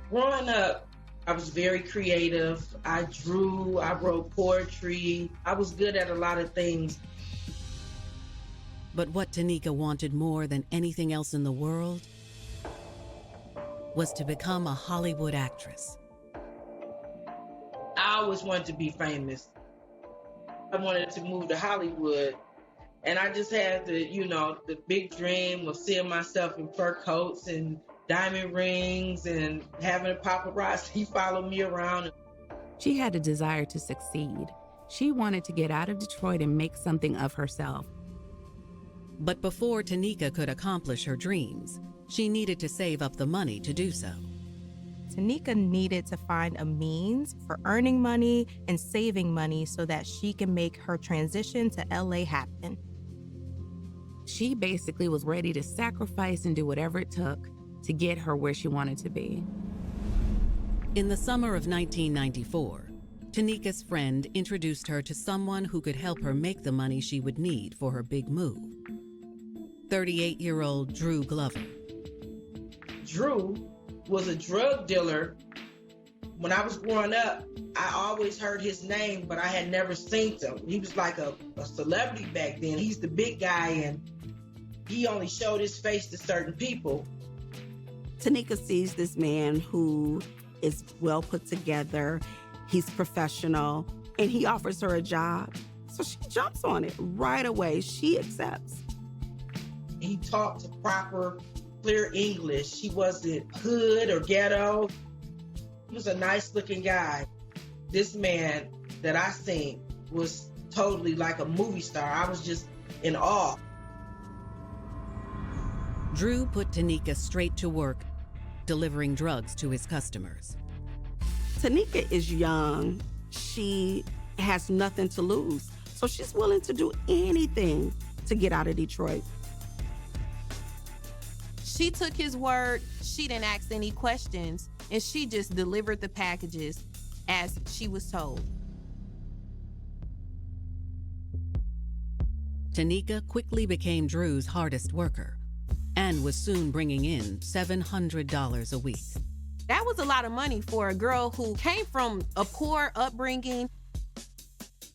S23: Growing up, I was very creative. I drew, I wrote poetry. I was good at a lot of things.
S1: But what Tanika wanted more than anything else in the world was to become a Hollywood actress.
S23: I always wanted to be famous. I wanted to move to Hollywood. And I just had the big dream of seeing myself in fur coats and diamond rings and having a paparazzi follow me around.
S21: She had a desire to succeed. She wanted to get out of Detroit and make something of herself.
S1: But before Tanika could accomplish her dreams, she needed to save up the money to do so.
S21: Tanika needed to find a means for earning money and saving money so that she can make her transition to LA happen.
S17: She basically was ready to sacrifice and do whatever it took to get her where she wanted to be.
S1: In the summer of 1994, Tanika's friend introduced her to someone who could help her make the money she would need for her big move. 38-year-old Drew Glover.
S23: Drew was a drug dealer. When I was growing up, I always heard his name, but I had never seen him. He was like a celebrity back then. He's the big guy, and he only showed his face to certain people.
S22: Tanika sees this man who is well put together, he's professional, and he offers her a job. So she jumps on it right away. She accepts.
S23: He talked proper, clear English. He wasn't hood or ghetto. He was a nice looking guy. This man that I seen was totally like a movie star. I was just in awe.
S1: Drew put Tanika straight to work, delivering drugs to his customers.
S22: Tanika is young. She has nothing to lose. So she's willing to do anything to get out of Detroit.
S20: She took his word. She didn't ask any questions, and she just delivered the packages as she was told.
S1: Tanika quickly became Drew's hardest worker and was soon bringing in $700 a week.
S20: That was a lot of money for a girl who came from a poor upbringing.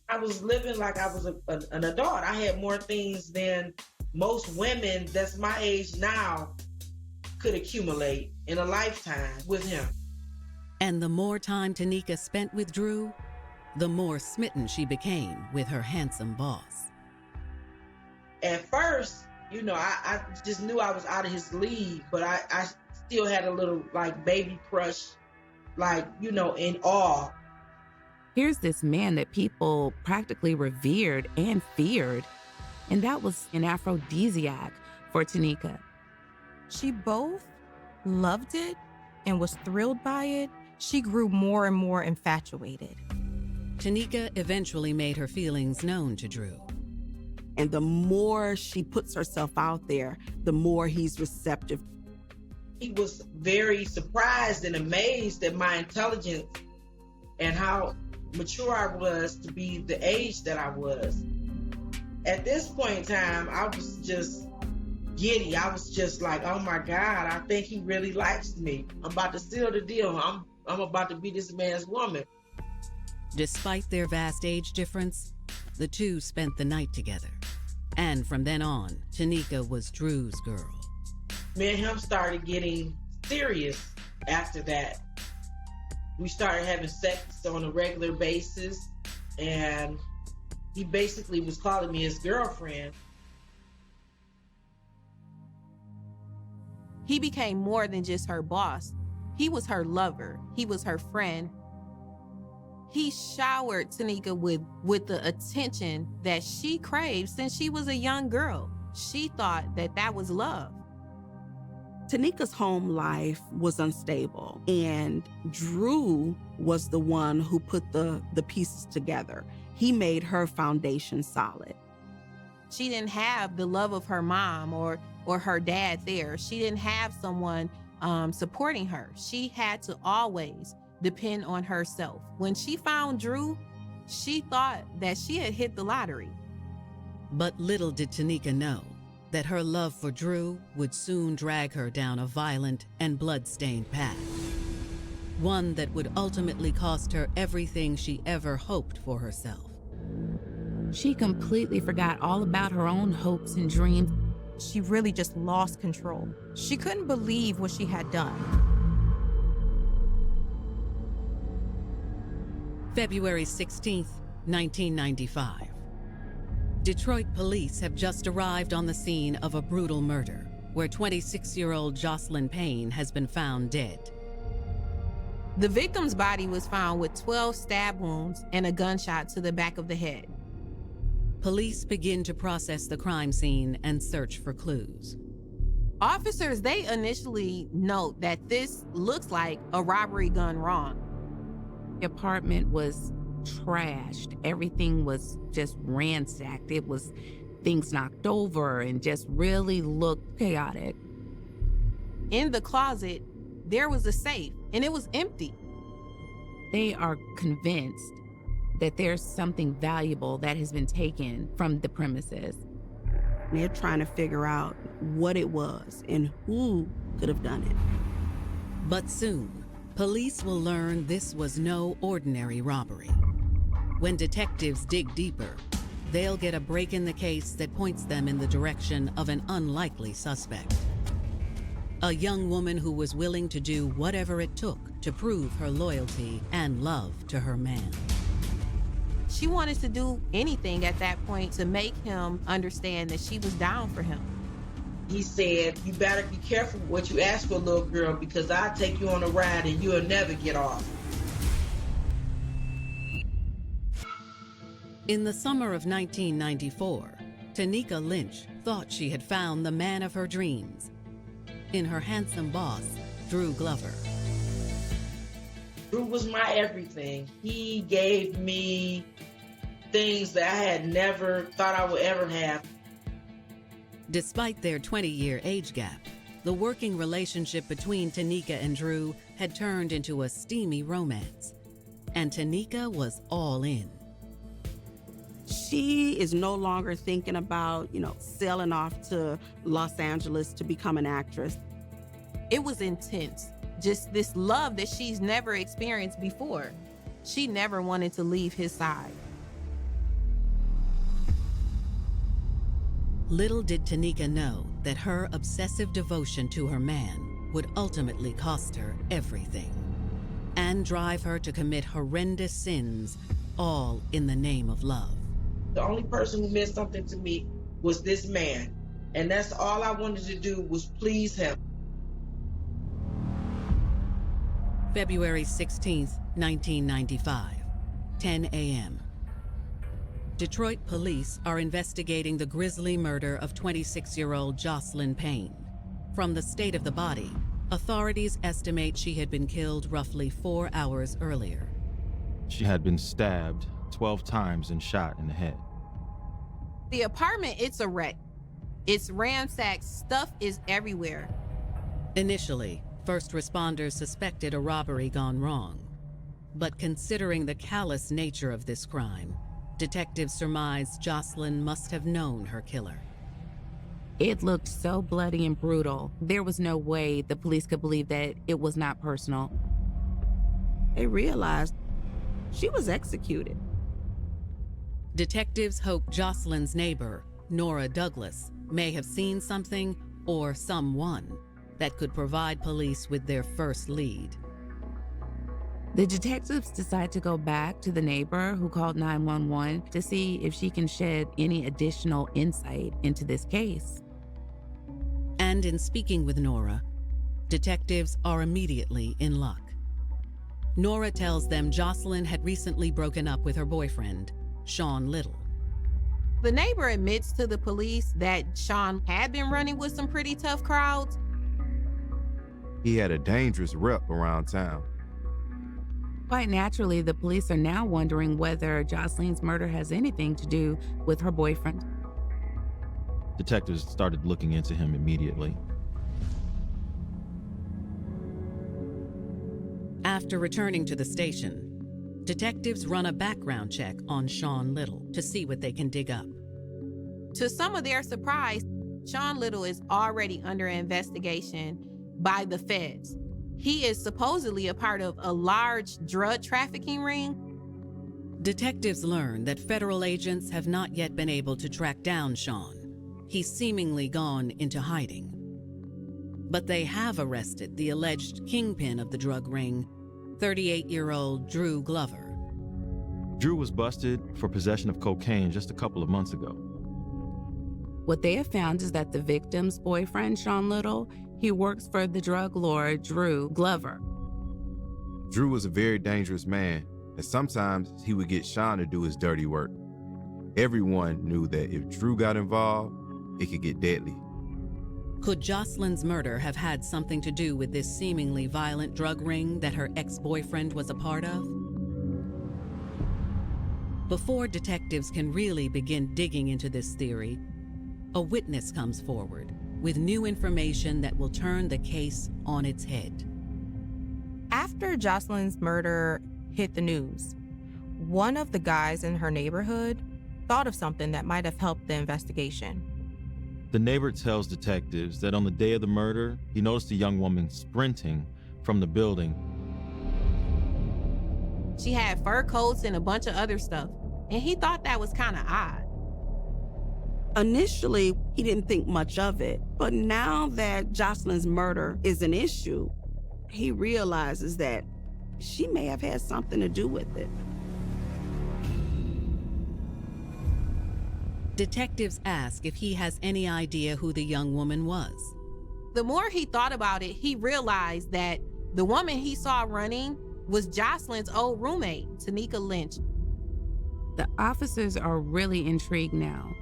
S23: I was living like I was an adult. I had more things than most women that's my age now could accumulate in a lifetime with him.
S1: And the more time Tanika spent with Drew, the more smitten she became with her handsome boss.
S23: At first, I just knew I was out of his league, but I still had a little like baby crush, in awe.
S17: Here's this man that people practically revered and feared, and that was an aphrodisiac for Tanika.
S21: She both loved it and was thrilled by it. She grew more and more infatuated.
S1: Tanika eventually made her feelings known to Drew.
S22: And the more she puts herself out there, the more he's receptive.
S23: He was very surprised and amazed at my intelligence and how mature I was to be the age that I was. At this point in time, I was just giddy. I was just like, oh my God, I think he really likes me. I'm about to seal the deal. I'm about to be this man's woman.
S1: Despite their vast age difference, the two spent the night together. And from then on, Tanika was Drew's girl.
S23: Me and him started getting serious after that. We started having sex on a regular basis, and he basically was calling me his girlfriend.
S20: He became more than just her boss. He was her lover. He was her friend. He showered Tanika with the attention that she craved since she was a young girl. She thought that was love.
S22: Tanika's home life was unstable, and Drew was the one who put the pieces together. He made her foundation solid.
S20: She didn't have the love of her mom or her dad there. She didn't have someone supporting her. She had to always depend on herself. When she found Drew, she thought that she had hit the lottery.
S1: But little did Tanika know that her love for Drew would soon drag her down a violent and blood-stained path. One that would ultimately cost her everything she ever hoped for herself.
S17: She completely forgot all about her own hopes and dreams.
S21: She really just lost control. She couldn't believe what she had done.
S1: February 16th, 1995. Detroit police have just arrived on the scene of a brutal murder where 26-year-old Jocelyn Payne has been found dead.
S20: The victim's body was found with 12 stab wounds and a gunshot to the back of the head.
S1: Police begin to process the crime scene and search for clues.
S20: Officers, they initially note that this looks like a robbery gone wrong.
S17: The apartment was trashed. Everything was just ransacked. It was
S21: things knocked over and just really looked chaotic.
S20: In the closet, there was a safe and it was empty.
S21: They are convinced that there's something valuable that has been taken from the premises.
S22: They're trying to figure out what it was and who could have done it.
S1: But soon, police will learn this was no ordinary robbery. When detectives dig deeper, they'll get a break in the case that points them in the direction of an unlikely suspect. A young woman who was willing to do whatever it took to prove her loyalty and love to her man.
S20: She wanted to do anything at that point to make him understand that she was down for him.
S23: He said, "You better be careful what you ask for, little girl, because I'll take you on a ride and you'll never get off."
S1: In the summer of 1994, Tanika Lynch thought she had found the man of her dreams in her handsome boss, Drew Glover.
S23: Drew was my everything. He gave me things that I had never thought I would ever have.
S1: Despite their 20-year age gap, the working relationship between Tanika and Drew had turned into a steamy romance, and Tanika was all in.
S22: She is no longer thinking about, sailing off to Los Angeles to become an actress.
S20: It was intense. Just this love that she's never experienced before. She never wanted to leave his side.
S1: Little did Tanika know that her obsessive devotion to her man would ultimately cost her everything and drive her to commit horrendous sins, all in the name of love.
S23: The only person who meant something to me was this man. And that's all I wanted to do was please him.
S1: February 16th, 1995, 10 a.m. Detroit police are investigating the grisly murder of 26-year-old Jocelyn Payne. From the state of the body, authorities estimate she had been killed roughly 4 hours earlier.
S5: She had been stabbed 12 times and shot in the head.
S20: The apartment, it's a wreck. It's ransacked, stuff is everywhere.
S1: Initially, first responders suspected a robbery gone wrong. But considering the callous nature of this crime, detectives surmise Jocelyn must have known her killer.
S21: It looked so bloody and brutal. There was no way the police could believe that it was not personal.
S22: They realized she was executed.
S1: Detectives hope Jocelyn's neighbor, Nora Douglas, may have seen something or someone that could provide police with their first lead.
S21: The detectives decide to go back to the neighbor who called 911 to see if she can shed any additional insight into this case.
S1: And in speaking with Nora, detectives are immediately in luck. Nora tells them Jocelyn had recently broken up with her boyfriend, Sean Little.
S20: The neighbor admits to the police that Sean had been running with some pretty tough crowds.
S5: He had a dangerous rep around town.
S21: Quite naturally, the police are now wondering whether Jocelyn's murder has anything to do with her boyfriend.
S5: Detectives started looking into him immediately.
S1: After returning to the station, detectives run a background check on Sean Little to see what they can dig up.
S20: To some of their surprise, Sean Little is already under investigation by the feds. He is supposedly a part of a large drug trafficking ring.
S1: Detectives learn that federal agents have not yet been able to track down Sean. He's seemingly gone into hiding. But they have arrested the alleged kingpin of the drug ring, 38-year-old Drew Glover.
S5: Drew was busted for possession of cocaine just a couple of months ago.
S21: What they have found is that the victim's boyfriend, Sean Little, he works for the drug lord Drew Glover.
S5: Drew was a very dangerous man, and sometimes he would get Sean to do his dirty work. Everyone knew that if Drew got involved, it could get deadly.
S1: Could Jocelyn's murder have had something to do with this seemingly violent drug ring that her ex-boyfriend was a part of? Before detectives can really begin digging into this theory, a witness comes forward with new information that will turn the case on its head.
S7: After Jocelyn's murder hit the news, one of the guys in her neighborhood thought of something that might have helped the investigation.
S9: The neighbor tells detectives that on the day of the murder, he noticed a young woman sprinting from the building.
S20: She had fur coats and a bunch of other stuff, and he thought that was kind of odd.
S22: Initially, he didn't think much of it, but now that Jocelyn's murder is an issue, he realizes that she may have had something to do with it.
S1: Detectives ask if he has any idea who the young woman was.
S20: The more he thought about it, he realized that the woman he saw running was Jocelyn's old roommate, Tanika Lynch.
S21: The officers are really intrigued now.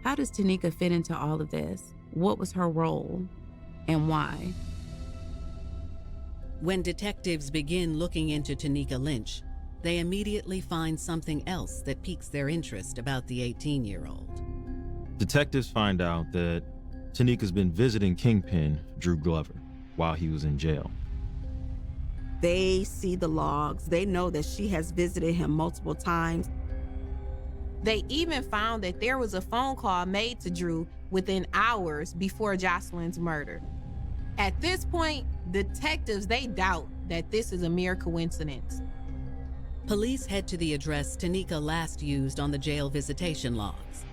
S21: How does Tanika fit into all of this? What was her role and why?
S1: When detectives begin looking into Tanika Lynch, they immediately find something else that piques their interest about the 18-year-old.
S9: Detectives find out that Tanika's been visiting Kingpin Drew Glover while he was in jail.
S22: They see the logs. They know that she has visited him multiple times.
S20: They even found that there was a phone call made to Drew within hours before Jocelyn's murder. At this point, detectives, they doubt that this is a mere coincidence.
S1: Police head to the address Tanika last used on the jail visitation logs,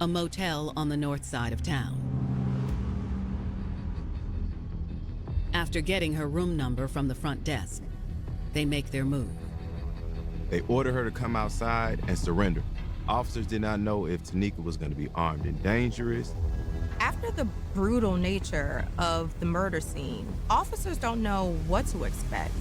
S1: a motel on the north side of town. After getting her room number from the front desk, they make their move.
S5: They order her to come outside and surrender. Officers did not know if Tanika was going to be armed and dangerous.
S7: After the brutal nature of the murder scene, officers don't know what to expect.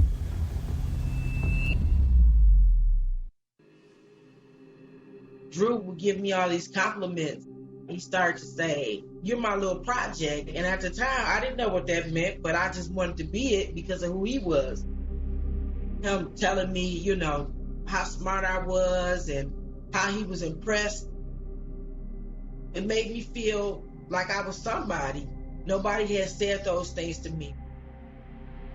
S23: Drew would give me all these compliments. He started to say, "You're my little project." And at the time, I didn't know what that meant, but I just wanted to be it because of who he was. Him telling me, you know, how smart I was and how he was impressed. It made me feel like I was somebody. Nobody had said those things to me.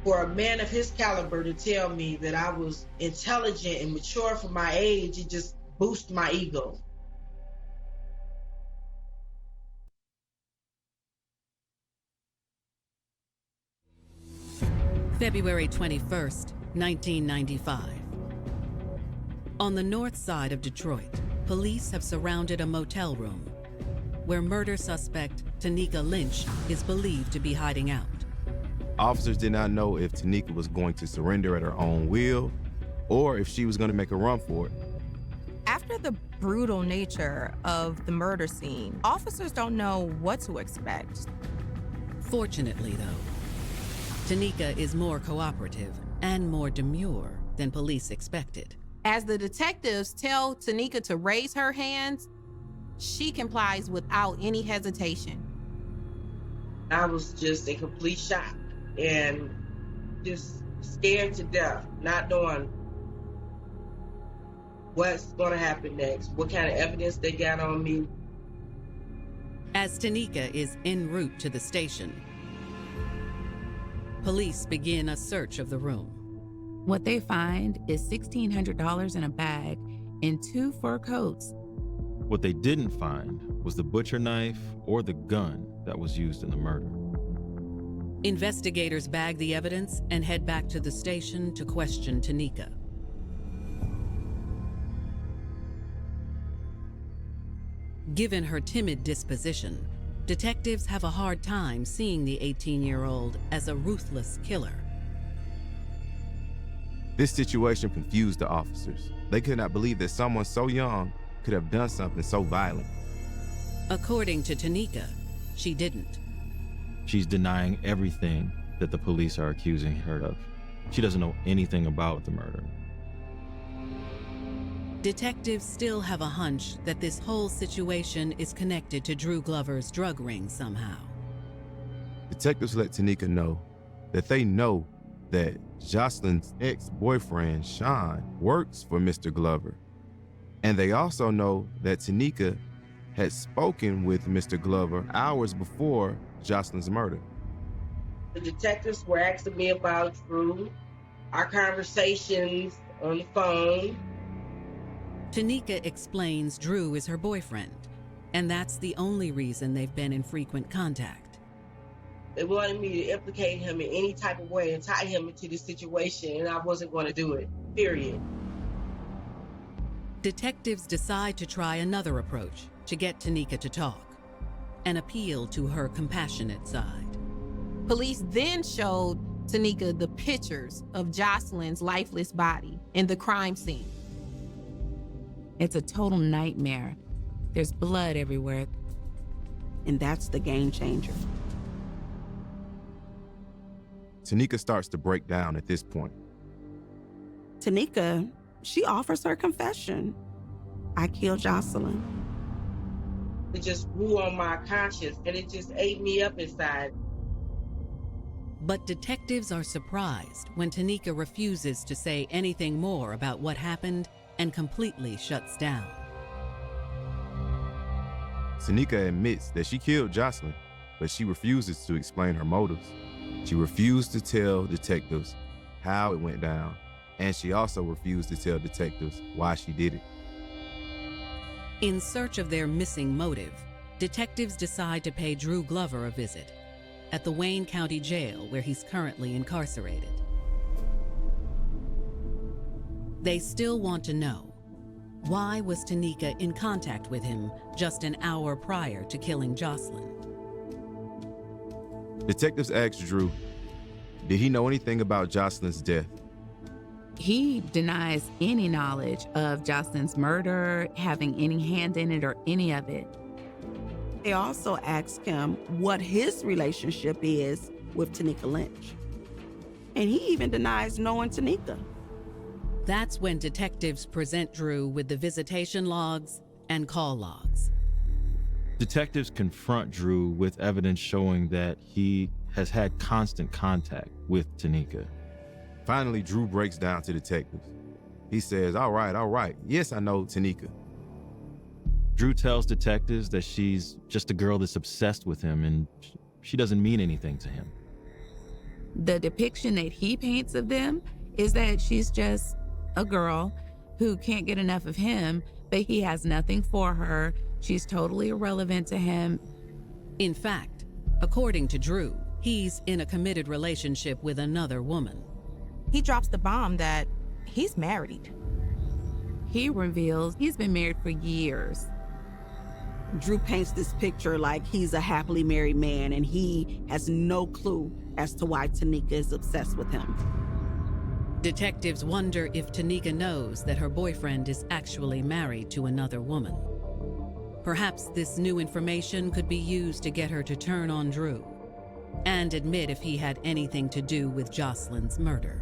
S23: For a man of his caliber to tell me that I was intelligent and mature for my age, it just boosted my ego.
S1: February 21st, 1995. On the north side of Detroit, police have surrounded a motel room where murder suspect Tanika Lynch is believed to be hiding out.
S5: Officers did not know if Tanika was going to surrender at her own will or if she was going to make a run for it.
S7: After the brutal nature of the murder scene, officers don't know what to expect.
S1: Fortunately, though, Tanika is more cooperative and more demure than police expected.
S20: As the detectives tell Tanika to raise her hands, she complies without any hesitation.
S23: I was just in complete shock and just scared to death, not knowing what's going to happen next, what kind of evidence they got on me.
S1: As Tanika is en route to the station, police begin a search of the room.
S21: What they find is $1,600 in a bag and 2 fur coats.
S9: What they didn't find was the butcher knife or the gun that was used in the murder.
S1: Investigators bag the evidence and head back to the station to question Tanika. Given her timid disposition, detectives have a hard time seeing the 18-year-old as a ruthless killer.
S5: This situation confused the officers. They could not believe that someone so young could have done something so violent.
S1: According to Tanika, she didn't.
S9: She's denying everything that the police are accusing her of. She doesn't know anything about the murder.
S1: Detectives still have a hunch that this whole situation is connected to Drew Glover's drug ring somehow.
S5: Detectives let Tanika know that they know that Jocelyn's ex-boyfriend, Sean, works for Mr. Glover. And they also know that Tanika had spoken with Mr. Glover hours before Jocelyn's murder.
S23: The detectives were asking me about Drew, our conversations on the phone.
S1: Tanika explains Drew is her boyfriend, and that's the only reason they've been in frequent contact.
S23: They wanted me to implicate him in any type of way and tie him into this situation, and I wasn't going to do it, period.
S1: Detectives decide to try another approach to get Tanika to talk, an appeal to her compassionate side.
S20: Police then showed Tanika the pictures of Jocelyn's lifeless body in the crime scene.
S21: It's a total nightmare. There's blood everywhere.
S22: And that's the game changer.
S5: Tanika starts to break down at this point.
S22: Tanika, she offers her confession. I killed Jocelyn.
S23: It just grew on my conscience, and it just ate me up inside.
S1: But detectives are surprised when Tanika refuses to say anything more about what happened and completely shuts down.
S5: Tanika admits that she killed Jocelyn, but she refuses to explain her motives. She refused to tell detectives how it went down, and she also refused to tell detectives why she did it.
S1: In search of their missing motive, detectives decide to pay Drew Glover a visit at the Wayne County Jail, where he's currently incarcerated. They still want to know, why was Tanika in contact with him just an hour prior to killing Jocelyn?
S5: Detectives asked Drew, did he know anything about Jocelyn's death?
S21: He denies any knowledge of Jocelyn's murder, having any hand in it or any of it.
S22: They also asked him what his relationship is with Tanika Lynch. And he even denies knowing Tanika.
S1: That's when detectives present Drew with the visitation logs and call logs.
S9: Detectives confront Drew with evidence showing that he has had constant contact with Tanika.
S5: Finally, Drew breaks down to detectives. He says, all right, yes, I know Tanika.
S9: Drew tells detectives that she's just a girl that's obsessed with him and she doesn't mean anything to him.
S21: The depiction that he paints of them is that she's just a girl who can't get enough of him, but he has nothing for her. She's totally irrelevant to him.
S1: In fact, according to Drew, he's in a committed relationship with another woman.
S7: He drops the bomb that he's married.
S21: He reveals he's been married for years.
S22: Drew paints this picture like he's a happily married man, and he has no clue as to why Tanika is obsessed with him.
S1: Detectives wonder if Tanika knows that her boyfriend is actually married to another woman. Perhaps this new information could be used to get her to turn on Drew and admit if he had anything to do with Jocelyn's murder.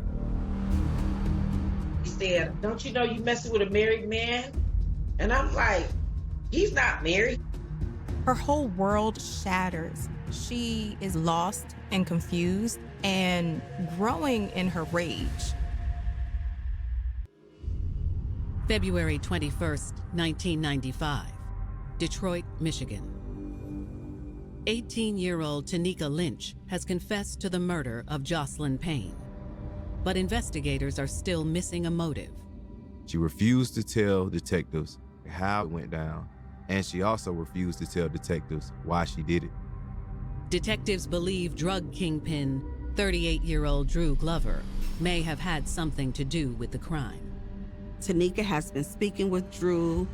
S23: He said, don't you know you messing with a married man? And I'm like, he's not married.
S7: Her whole world shatters. She is lost and confused and growing in her rage.
S1: February 21st, 1995, Detroit, Michigan. 18-year-old Tanika Lynch has confessed to the murder of Jocelyn Payne, but investigators are still missing a motive.
S5: She refused to tell detectives how it went down, and she also refused to tell detectives why she did it.
S1: Detectives believe drug kingpin 38-year-old Drew Glover may have had something to do with the crime.
S22: Tanika has been speaking with Drew.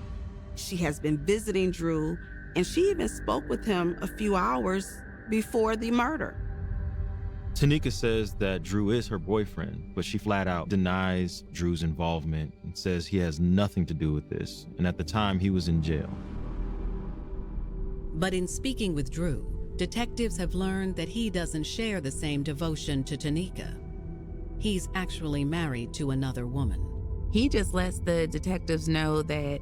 S22: She has been visiting Drew, and she even spoke with him a few hours before the murder.
S9: Tanika says that Drew is her boyfriend, but she flat out denies Drew's involvement and says he has nothing to do with this, and at the time he was in jail.
S1: But in speaking with Drew, detectives have learned that he doesn't share the same devotion to Tanika. He's actually married to another woman.
S21: He just lets the detectives know that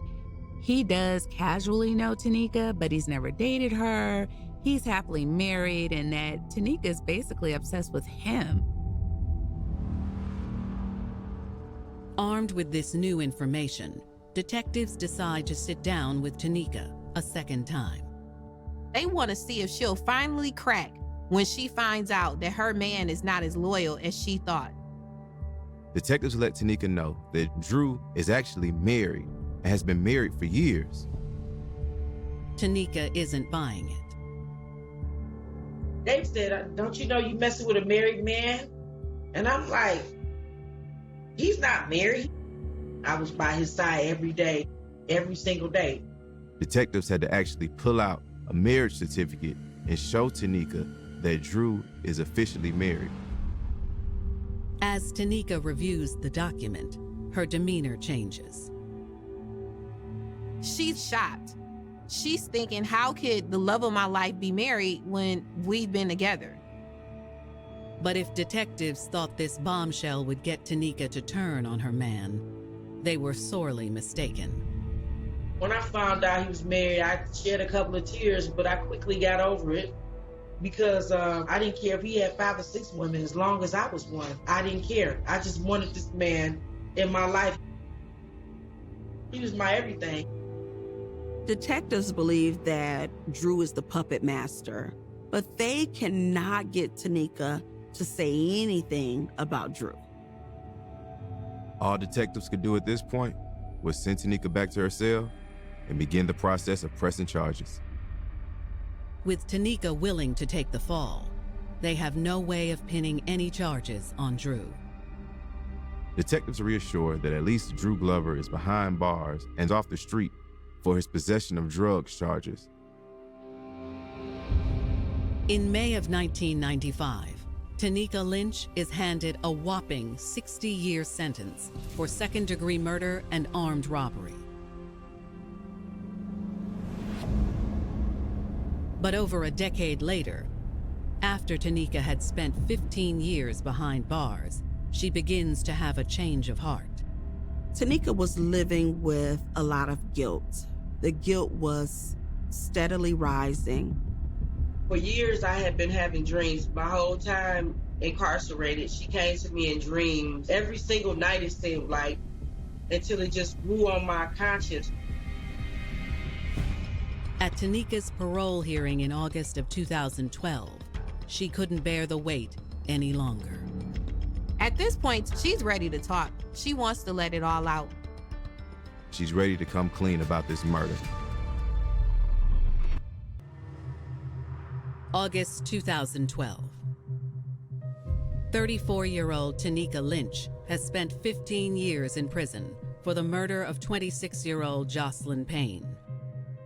S21: he does casually know Tanika, but he's never dated her. He's happily married, and that Tanika is basically obsessed with him.
S1: Armed with this new information, detectives decide to sit down with Tanika a second time.
S20: They want to see if she'll finally crack when she finds out that her man is not as loyal as she thought.
S5: Detectives let Tanika know that Drew is actually married and has been married for years.
S1: Tanika isn't buying it.
S23: They said, don't you know you messing with a married man? And I'm like, he's not married. I was by his side every day, every single day.
S5: Detectives had to actually pull out a marriage certificate and show Tanika that Drew is officially married.
S1: As Tanika reviews the document, her demeanor changes.
S20: She's shocked. She's thinking, how could the love of my life be married when we've been together?
S1: But if detectives thought this bombshell would get Tanika to turn on her man, they were sorely mistaken.
S23: When I found out he was married, I shed a couple of tears, but I quickly got over it because I didn't care if he had 5 or 6 women as long as I was one. I didn't care. I just wanted this man in my life. He was my everything.
S22: Detectives believe that Drew is the puppet master, but they cannot get Tanika to say anything about Drew.
S5: All detectives could do at this point was send Tanika back to her cell and begin the process of pressing charges.
S1: With Tanika willing to take the fall, they have no way of pinning any charges on Drew.
S5: Detectives are reassured that at least Drew Glover is behind bars and off the street for his possession of drugs charges.
S1: In May of 1995, Tanika Lynch is handed a whopping 60-year sentence for second-degree murder and armed robbery. But over a decade later, after Tanika had spent 15 years behind bars, she begins to have a change of heart.
S22: Tanika was living with a lot of guilt. The guilt was steadily rising.
S23: For years, I had been having dreams. My whole time incarcerated, she came to me in dreams. Every single night, it seemed like, until it just grew on my conscience.
S1: At Tanika's parole hearing in August of 2012, she couldn't bear the weight any longer.
S20: At this point, she's ready to talk. She wants to let it all out.
S5: She's ready to come clean about this murder.
S1: August 2012. 34-year-old Tanika Lynch has spent 15 years in prison for the murder of 26-year-old Jocelyn Payne.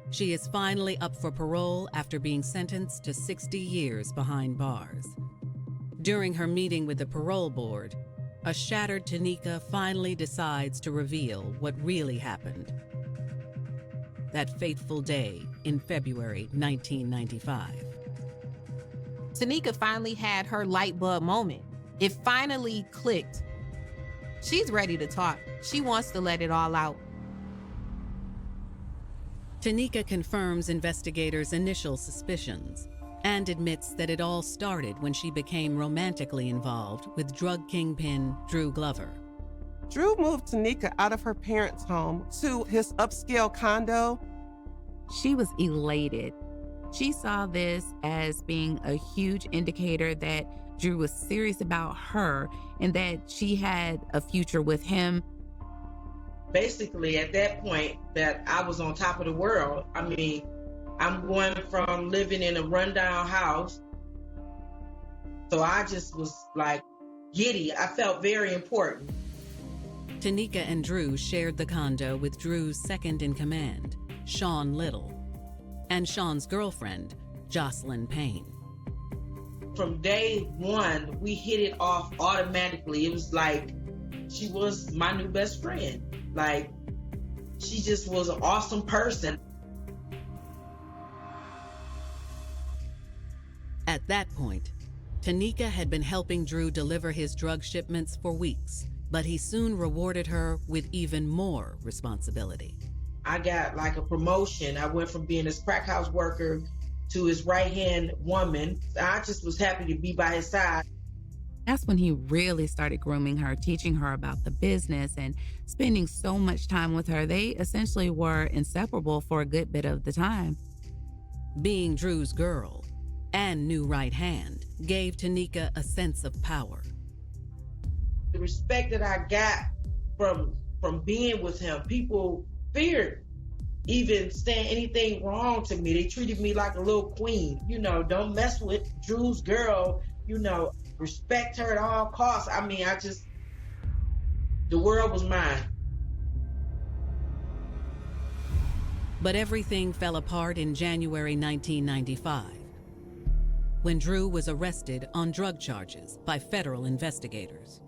S1: She is finally up for parole after being sentenced to 60 years behind bars. During her meeting with the parole board, a shattered Tanika finally decides to reveal what really happened. That fateful day in February 1995.
S20: Tanika finally had her light bulb moment. It finally clicked. She's ready to talk. She wants to let it all out.
S1: Tanika confirms investigators' initial suspicions and admits that it all started when she became romantically involved with drug kingpin Drew Glover.
S4: Drew moved Tanika out of her parents' home to his upscale condo.
S21: She was elated. She saw this as being a huge indicator that Drew was serious about her and that she had a future with him.
S23: Basically, at that point, that I was on top of the world. I mean, I'm going from living in a rundown house. So I just was like giddy. I felt very important.
S1: Tanika and Drew shared the condo with Drew's second in command, Sean Little, and Sean's girlfriend, Jocelyn Payne.
S23: From day one, we hit it off automatically. It was like she was my new best friend. Like, she just was an awesome person.
S1: At that point, Tanika had been helping Drew deliver his drug shipments for weeks, but he soon rewarded her with even more responsibility.
S23: I got like a promotion. I went from being his crack house worker to his right-hand woman. I just was happy to be by his side.
S21: That's when he really started grooming her, teaching her about the business and spending so much time with her. They essentially were inseparable for a good bit of the time.
S1: Being Drew's girl and new right hand gave Tanika a sense of power.
S23: The respect that I got from being with him, people feared even saying anything wrong to me. They treated me like a little queen. You know, don't mess with Drew's girl. You know, respect her at all costs. I mean, the world was mine.
S1: But everything fell apart in January 1995, when Drew was arrested on drug charges by federal investigators.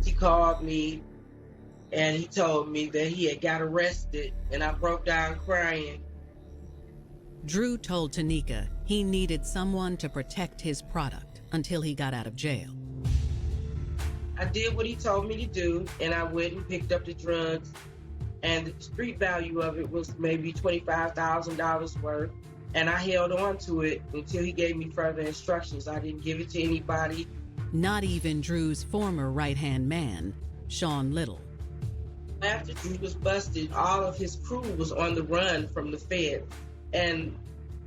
S23: He called me and he told me that he had got arrested, and I broke down crying.
S1: Drew told Tanika he needed someone to protect his product until he got out of jail.
S23: I did what he told me to do, and I went and picked up the drugs, and the street value of it was maybe $25,000 worth, and I held on to it until he gave me further instructions. I didn't give it to anybody.
S1: Not even Drew's former right-hand man, Sean Little.
S23: After Drew was busted, all of his crew was on the run from the feds, and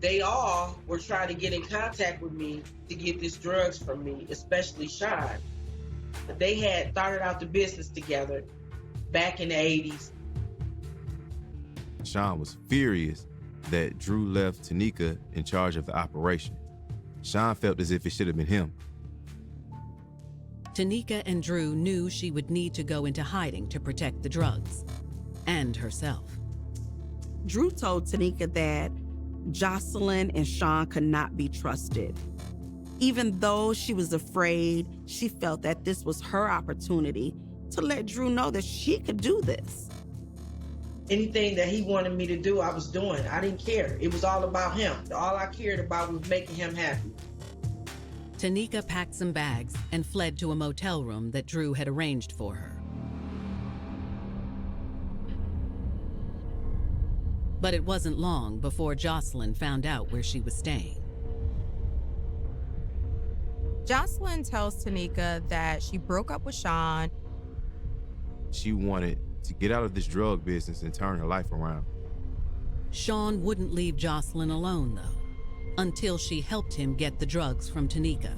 S23: they all were trying to get in contact with me to get these drugs from me, especially Sean. They had started out the business together back in the 80s.
S5: Sean was furious that Drew left Tanika in charge of the operation. Sean felt as if it should have been him.
S1: Tanika and Drew knew she would need to go into hiding to protect the drugs and herself.
S22: Drew told Tanika that Jocelyn and Sean could not be trusted. Even though she was afraid, she felt that this was her opportunity to let Drew know that she could do this.
S23: Anything that he wanted me to do, I was doing. I didn't care. It was all about him. All I cared about was making him happy.
S1: Tanika packed some bags and fled to a motel room that Drew had arranged for her. But it wasn't long before Jocelyn found out where she was staying.
S7: Jocelyn tells Tanika that she broke up with Sean.
S5: She wanted to get out of this drug business and turn her life around.
S1: Sean wouldn't leave Jocelyn alone, though, until she helped him get the drugs from Tanika.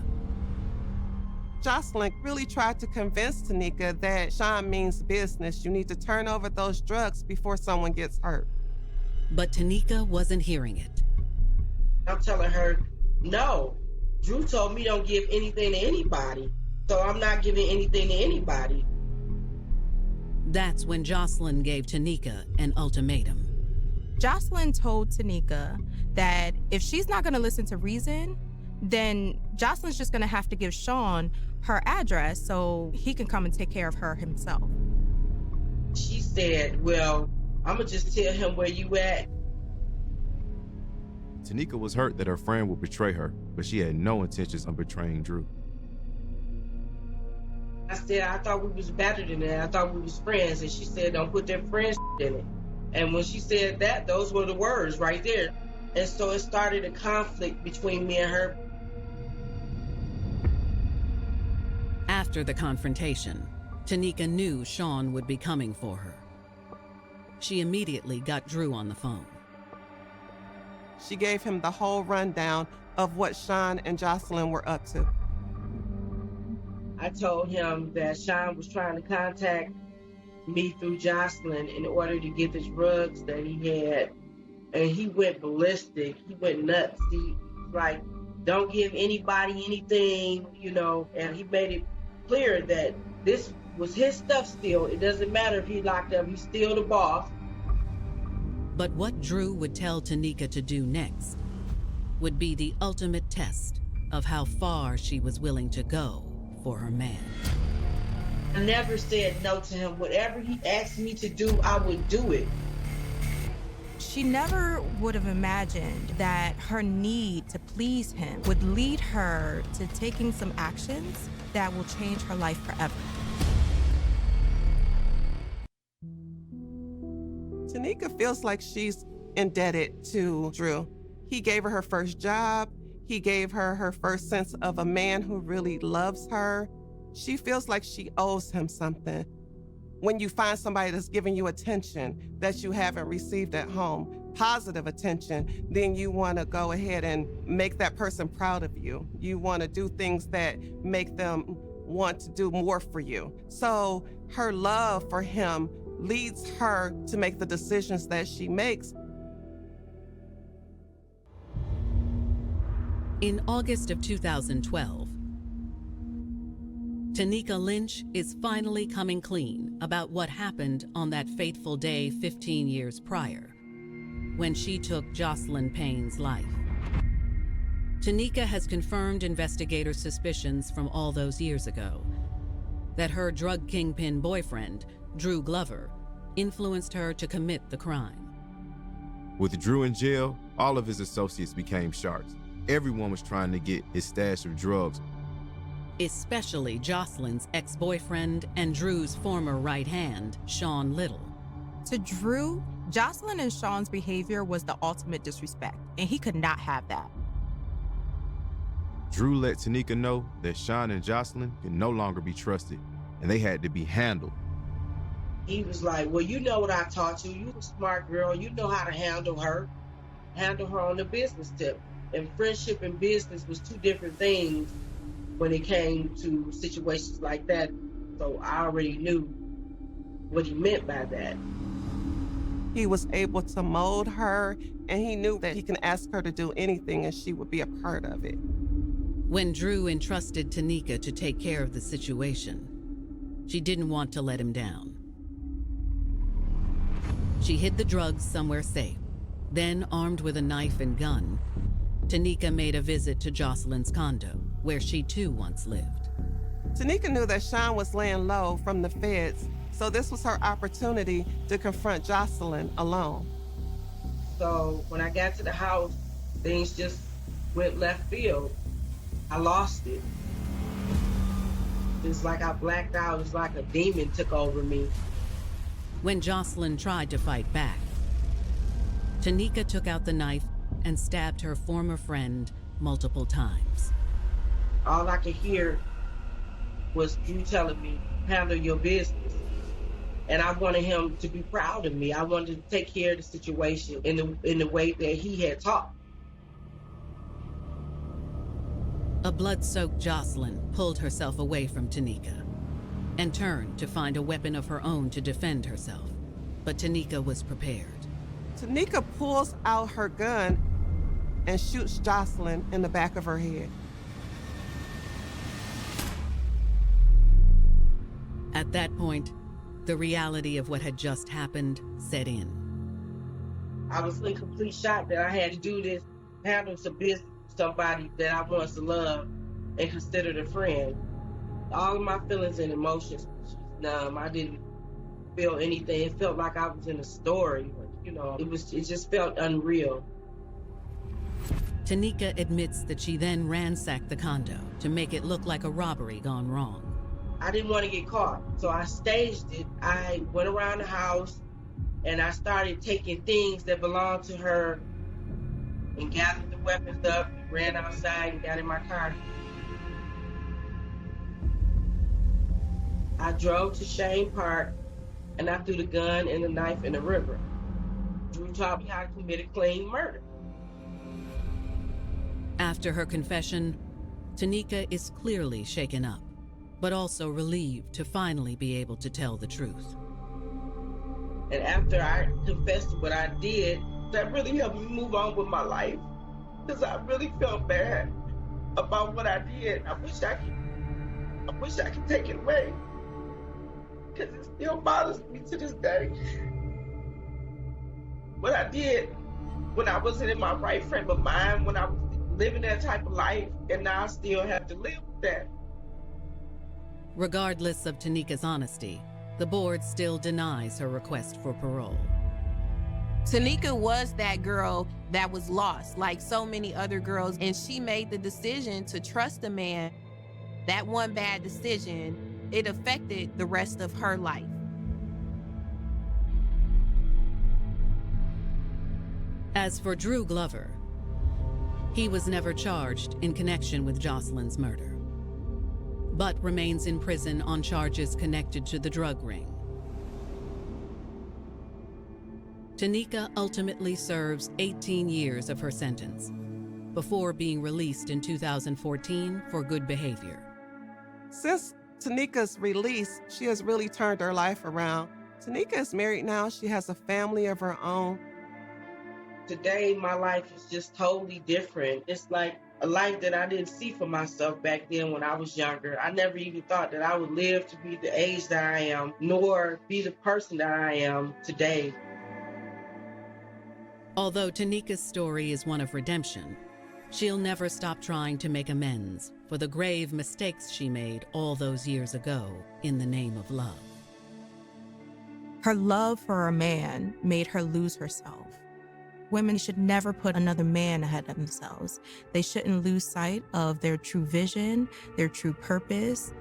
S4: Jocelyn really tried to convince Tanika that Sean means business. You need to turn over those drugs before someone gets hurt.
S1: But Tanika wasn't hearing it.
S23: I'm telling her, no. Drew told me don't give anything to anybody, so I'm not giving anything to anybody.
S1: That's when Jocelyn gave Tanika an ultimatum.
S7: Jocelyn told Tanika that if she's not going to listen to reason, then Jocelyn's just going to have to give Sean her address so he can come and take care of her himself.
S23: She said, well, I'm going to just tell him where you at.
S5: Tanika was hurt that her friend would betray her, but she had no intentions of betraying Drew.
S23: I said, I thought we was better than that. I thought we was friends. And she said, don't put that friend in it. And when she said that, those were the words right there. And so it started a conflict between me and her.
S1: After the confrontation, Tanika knew Sean would be coming for her. She immediately got Drew on the phone.
S4: She gave him the whole rundown of what Sean and Jocelyn were up to.
S23: I told him that Sean was trying to contact me through Jocelyn in order to get the drugs that he had. And he went ballistic. He went nuts. He like, don't give anybody anything, you know, and he made it clear that this was his stuff still. It doesn't matter if he locked up, he's still the boss.
S1: But what Drew would tell Tanika to do next would be the ultimate test of how far she was willing to go for her man.
S23: I never said no to him. Whatever he asked me to do, I would do it.
S7: She never would have imagined that her need to please him would lead her to taking some actions that will change her life forever.
S4: Tanika feels like she's indebted to Drew. He gave her her first job. He gave her her first sense of a man who really loves her. She feels like she owes him something. When you find somebody that's giving you attention that you haven't received at home, positive attention, then you want to go ahead and make that person proud of you. You want to do things that make them want to do more for you. So her love for him leads her to make the decisions that she makes.
S1: In August of 2012, Tanika Lynch is finally coming clean about what happened on that fateful day 15 years prior, when she took Jocelyn Payne's life. Tanika has confirmed investigators' suspicions from all those years ago that her drug kingpin boyfriend, Drew Glover, influenced her to commit the crime.
S5: With Drew in jail, all of his associates became sharks. Everyone was trying to get his stash of drugs.
S1: Especially Jocelyn's ex-boyfriend and Drew's former right hand, Sean Little.
S7: To Drew, Jocelyn and Sean's behavior was the ultimate disrespect, and he could not have that.
S5: Drew let Tanika know that Sean and Jocelyn could no longer be trusted, and they had to be handled.
S23: He was like, well, you know what I taught you. You a smart girl. You know how to handle her on the business tip. And friendship and business was two different things when it came to situations like that. So I already knew what he meant by that.
S4: He was able to mold her, and he knew that he can ask her to do anything and she would be a part of it.
S1: When Drew entrusted Tanika to take care of the situation, she didn't want to let him down. She hid the drugs somewhere safe. Then, armed with a knife and gun, Tanika made a visit to Jocelyn's condo, where she too once lived.
S4: Tanika knew that Sean was laying low from the feds, so this was her opportunity to confront Jocelyn alone.
S23: So when I got to the house, things just went left field. I lost it. It's like I blacked out. It's like a demon took over me.
S1: When Jocelyn tried to fight back, Tanika took out the knife and stabbed her former friend multiple times.
S23: All I could hear was Drew telling me, handle your business. And I wanted him to be proud of me. I wanted to take care of the situation in the way that he had taught.
S1: A blood-soaked Jocelyn pulled herself away from Tanika and turned to find a weapon of her own to defend herself. But Tanika was prepared.
S4: Tanika pulls out her gun and shoots Jocelyn in the back of her head.
S1: At that point, the reality of what had just happened set in.
S23: I was in complete shock that I had to do this, handle some business with somebody that I once loved and considered a friend. All of my feelings and emotions was just numb. I didn't feel anything. It felt like I was in a story. You know, it just felt unreal.
S1: Tanika admits that she then ransacked the condo to make it look like a robbery gone wrong.
S23: I didn't want to get caught, so I staged it. I went around the house and I started taking things that belonged to her and gathered the weapons up, ran outside and got in my car. I drove to Shane Park and I threw the gun and the knife in the river. Drew taught me how to commit a clean murder.
S1: After her confession, Tanika is clearly shaken up, but also relieved to finally be able to tell the truth.
S23: And after I confessed to what I did, that really helped me move on with my life. Because I really felt bad about what I did. I wish I could take it away. Because it still bothers me to this day. What I did when I wasn't in my right frame of mind, when I was living that type of life, and now I still have to live with that.
S1: Regardless of Tanika's honesty, the board still denies her request for parole.
S20: Tanika was that girl that was lost, like so many other girls, and she made the decision to trust a man. That one bad decision, it affected the rest of her life.
S1: As for Drew Glover, He was never charged in connection with Jocelyn's murder, but remains in prison on charges connected to the drug ring. Tanika ultimately serves 18 years of her sentence before being released in 2014 for good behavior.
S4: Since Tanika's release, she has really turned her life around. Tanika is married now. She has a family of her own.
S23: Today, my life is just totally different. It's like a life that I didn't see for myself back then when I was younger. I never even thought that I would live to be the age that I am, nor be the person that I am today.
S1: Although Tanika's story is one of redemption, she'll never stop trying to make amends for the grave mistakes she made all those years ago in the name of love.
S7: Her love for a man made her lose herself. Women should never put another man ahead of themselves. They shouldn't lose sight of their true vision, their true purpose.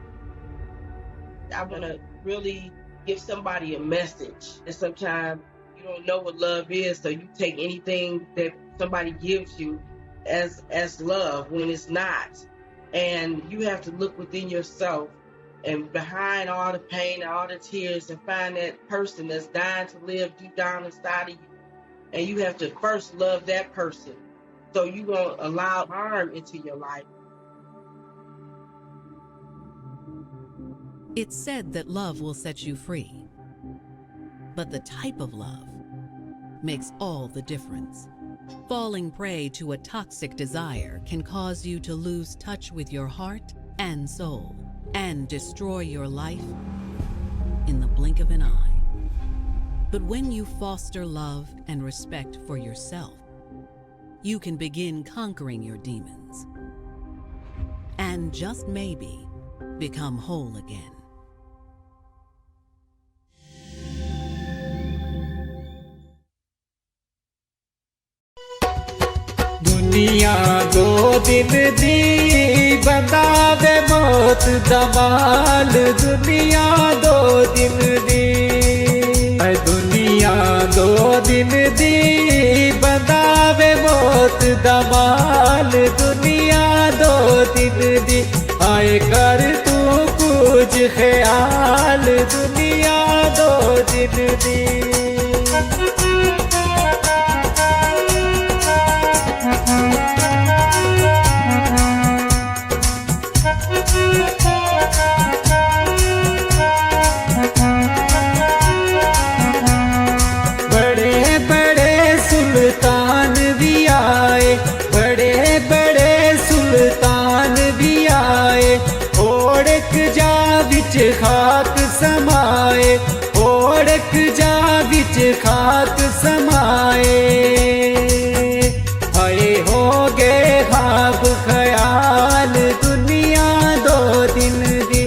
S23: I want to really give somebody a message. And sometimes you don't know what love is, so you take anything that somebody gives you as love when it's not. And you have to look within yourself and behind all the pain and all the tears and find that person that's dying to live deep down inside of you. And you have to first love that person so you won't allow harm into your life.
S1: It's said that love will set you free, but the type of love makes all the difference. Falling prey to a toxic desire can cause you to lose touch with your heart and soul and destroy your life in the blink of an eye. But when you foster love and respect for yourself, you can begin conquering your demons and just maybe become whole again.
S11: दुनिया दो दिन दी बंदावे मौत दमाल दुनिया दो दिन दी दुनिया दो दिन दी बंदावे मौत दमाल दुनिया दो दिन दी आए कर तू कुछ ख्याल दुनिया दो दिन दी सुल्तान भी आए बड़े बड़े सुल्तान भी आए ओढ़क जा बिच खाक समाए ओढ़क जा बिच खाक समाए आए हो गए ख्वाब ख्याल दुनिया दो दिन दी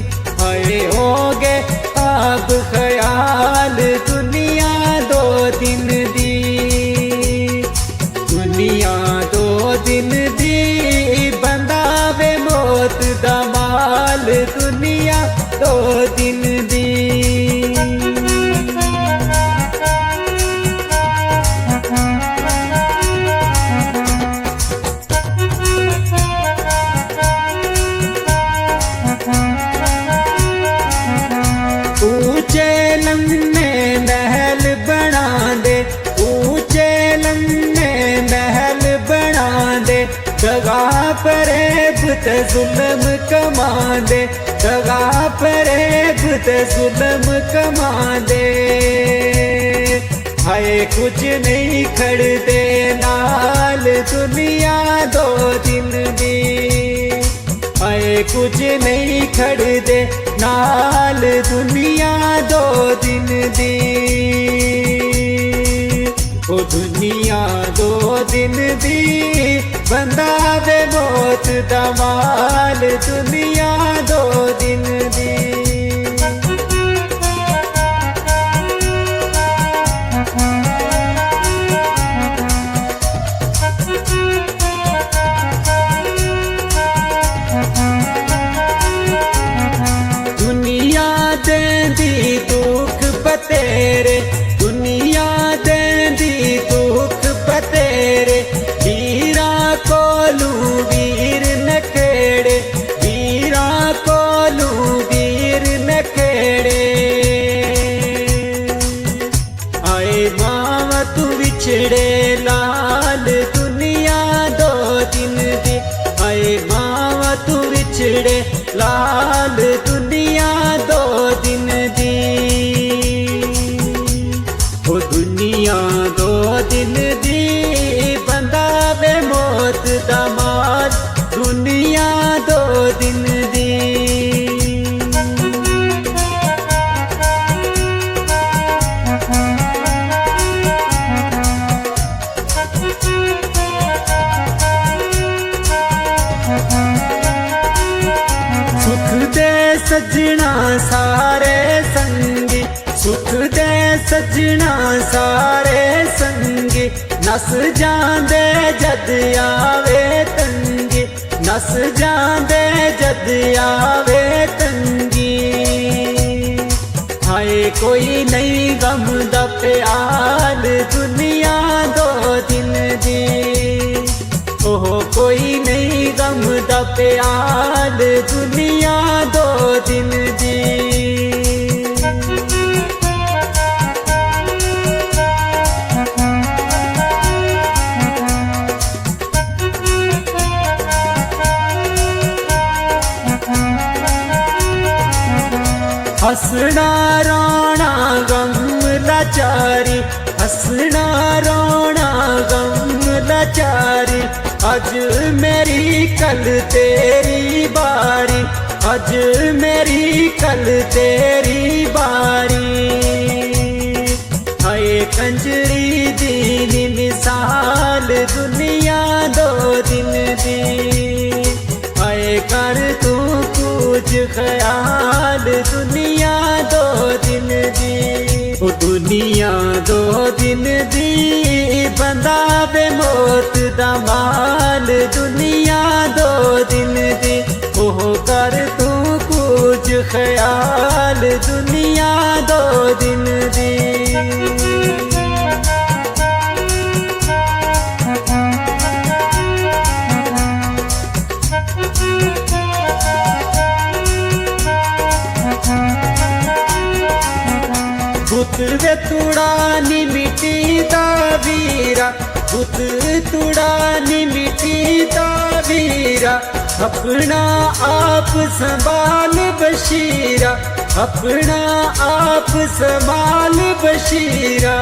S11: आए हो गए ख्वाब ख्याल दुनिया दो दिन दी दुनिया दो दिन दी बंदावे मौत दमाल दुनिया दो दिन दी ऊंचे लम्हे महल बना दे ऊंचे लम्हे महल बना दे दगा फरेब ते जुल्म कमा दे दगा फरेब ते जुल्म कमा दे हाय कुछ नहीं खड़दे नाल दुनिया दो दिन दी हाय कुछ नहीं खड़दे नाल दुनिया दो दिन दी ओ दुनिया दो दिन दी बंदावे मौत दमाल दुनिया दो दिन दी दुनिया देंदी दुख बतेरे दुनिया देंदी दुख बतेरे हीरा कोल सजड़े लाल दुनिया दो दिन दी ओ दुनिया दो दिन दी बंदा वे मौत दा माल दुनिया दो दिन दी सजना सारे संगी सुख दे सजना सारे संगी नस जांदे जद आवे तंगी नस जांदे जद आवे तंगी हाय कोई नहीं गम दा प्याल दुनिया दो दिन दी ओह कोई नहीं गम दा प्याल दुनिया दो दिन दी हंसना रोना गम लाचारी हंसना रोना गम लाचारी आज मेरी कल तेरी बारी आज मेरी कल तेरी बारी हाय कंजरी दी मिसाल दुनिया दो दिन दी हाय कर तू कुछ ख्याल दुनिया दो दिन दी ओ दुनिया दो दिन दी बंदा बे मौत दा माल दुनिया दो दिन दी ओह कर तू कुछ ख्याल दुनिया दो दिन दी पुत वे तुड़ा नी मिट्टी दा वीरा पुत तुड़ा नी मिट्टी दा वीरा अपना आप संभाल बशीरा अपना आप संभाल बशीरा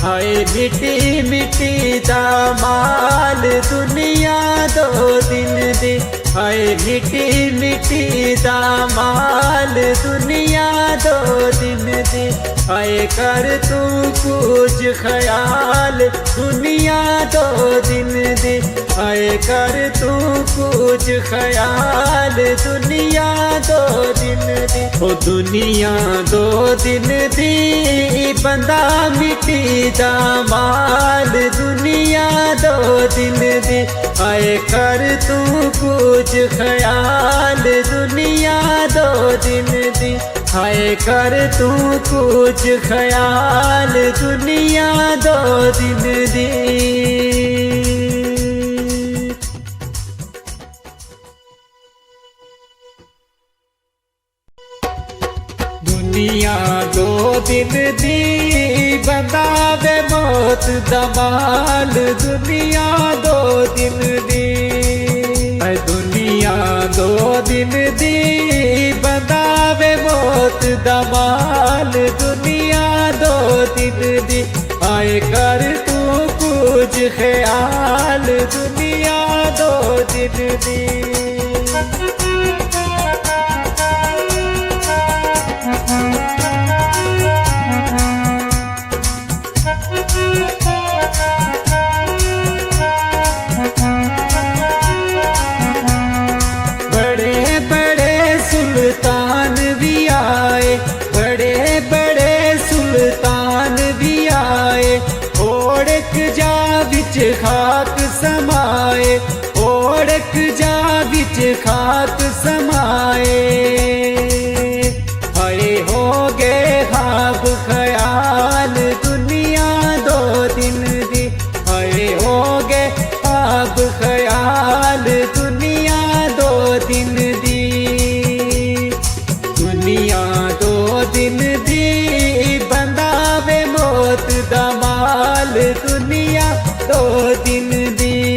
S11: हाय मिट्टी मिट्टी दा माल दुनिया दो दिन दी हाय मिट्टी मिट्टी दा माल दुनिया दो दिन दी हाय कर तू कुछ ख्याल दुनिया दो दिन दी हाय कर तू कुछ ख्याल दुनिया दो दिन दी ओ दुनिया दो दिन दी बंदा मिट्टी दा माल दुनिया दो दिन दी हाय कर तू कुछ ख्याल दुनिया दो दिन दी हाय कर तू कुछ ख्याल दुनिया दो दिन दी दुनिया दो दिन दी बंदा वे मौत दा माल दुनिया दो दिन दी दुनिया दो दिन दी बंदा वे मौत दा माल दुनिया दो दिन दी आए कर तू कुछ ख्याल दुनिया दो दिन दी खाक समाए ओढ़क जा बिच खाक समाए हरे हो गए खाब ख्याल दुनिया दो दिन दी हरे हो गए खाब ख्याल दुनिया दो दिन दी दुनिया दो दिन दी बंदा वे मौत दा माल दुनिया दो दिन दी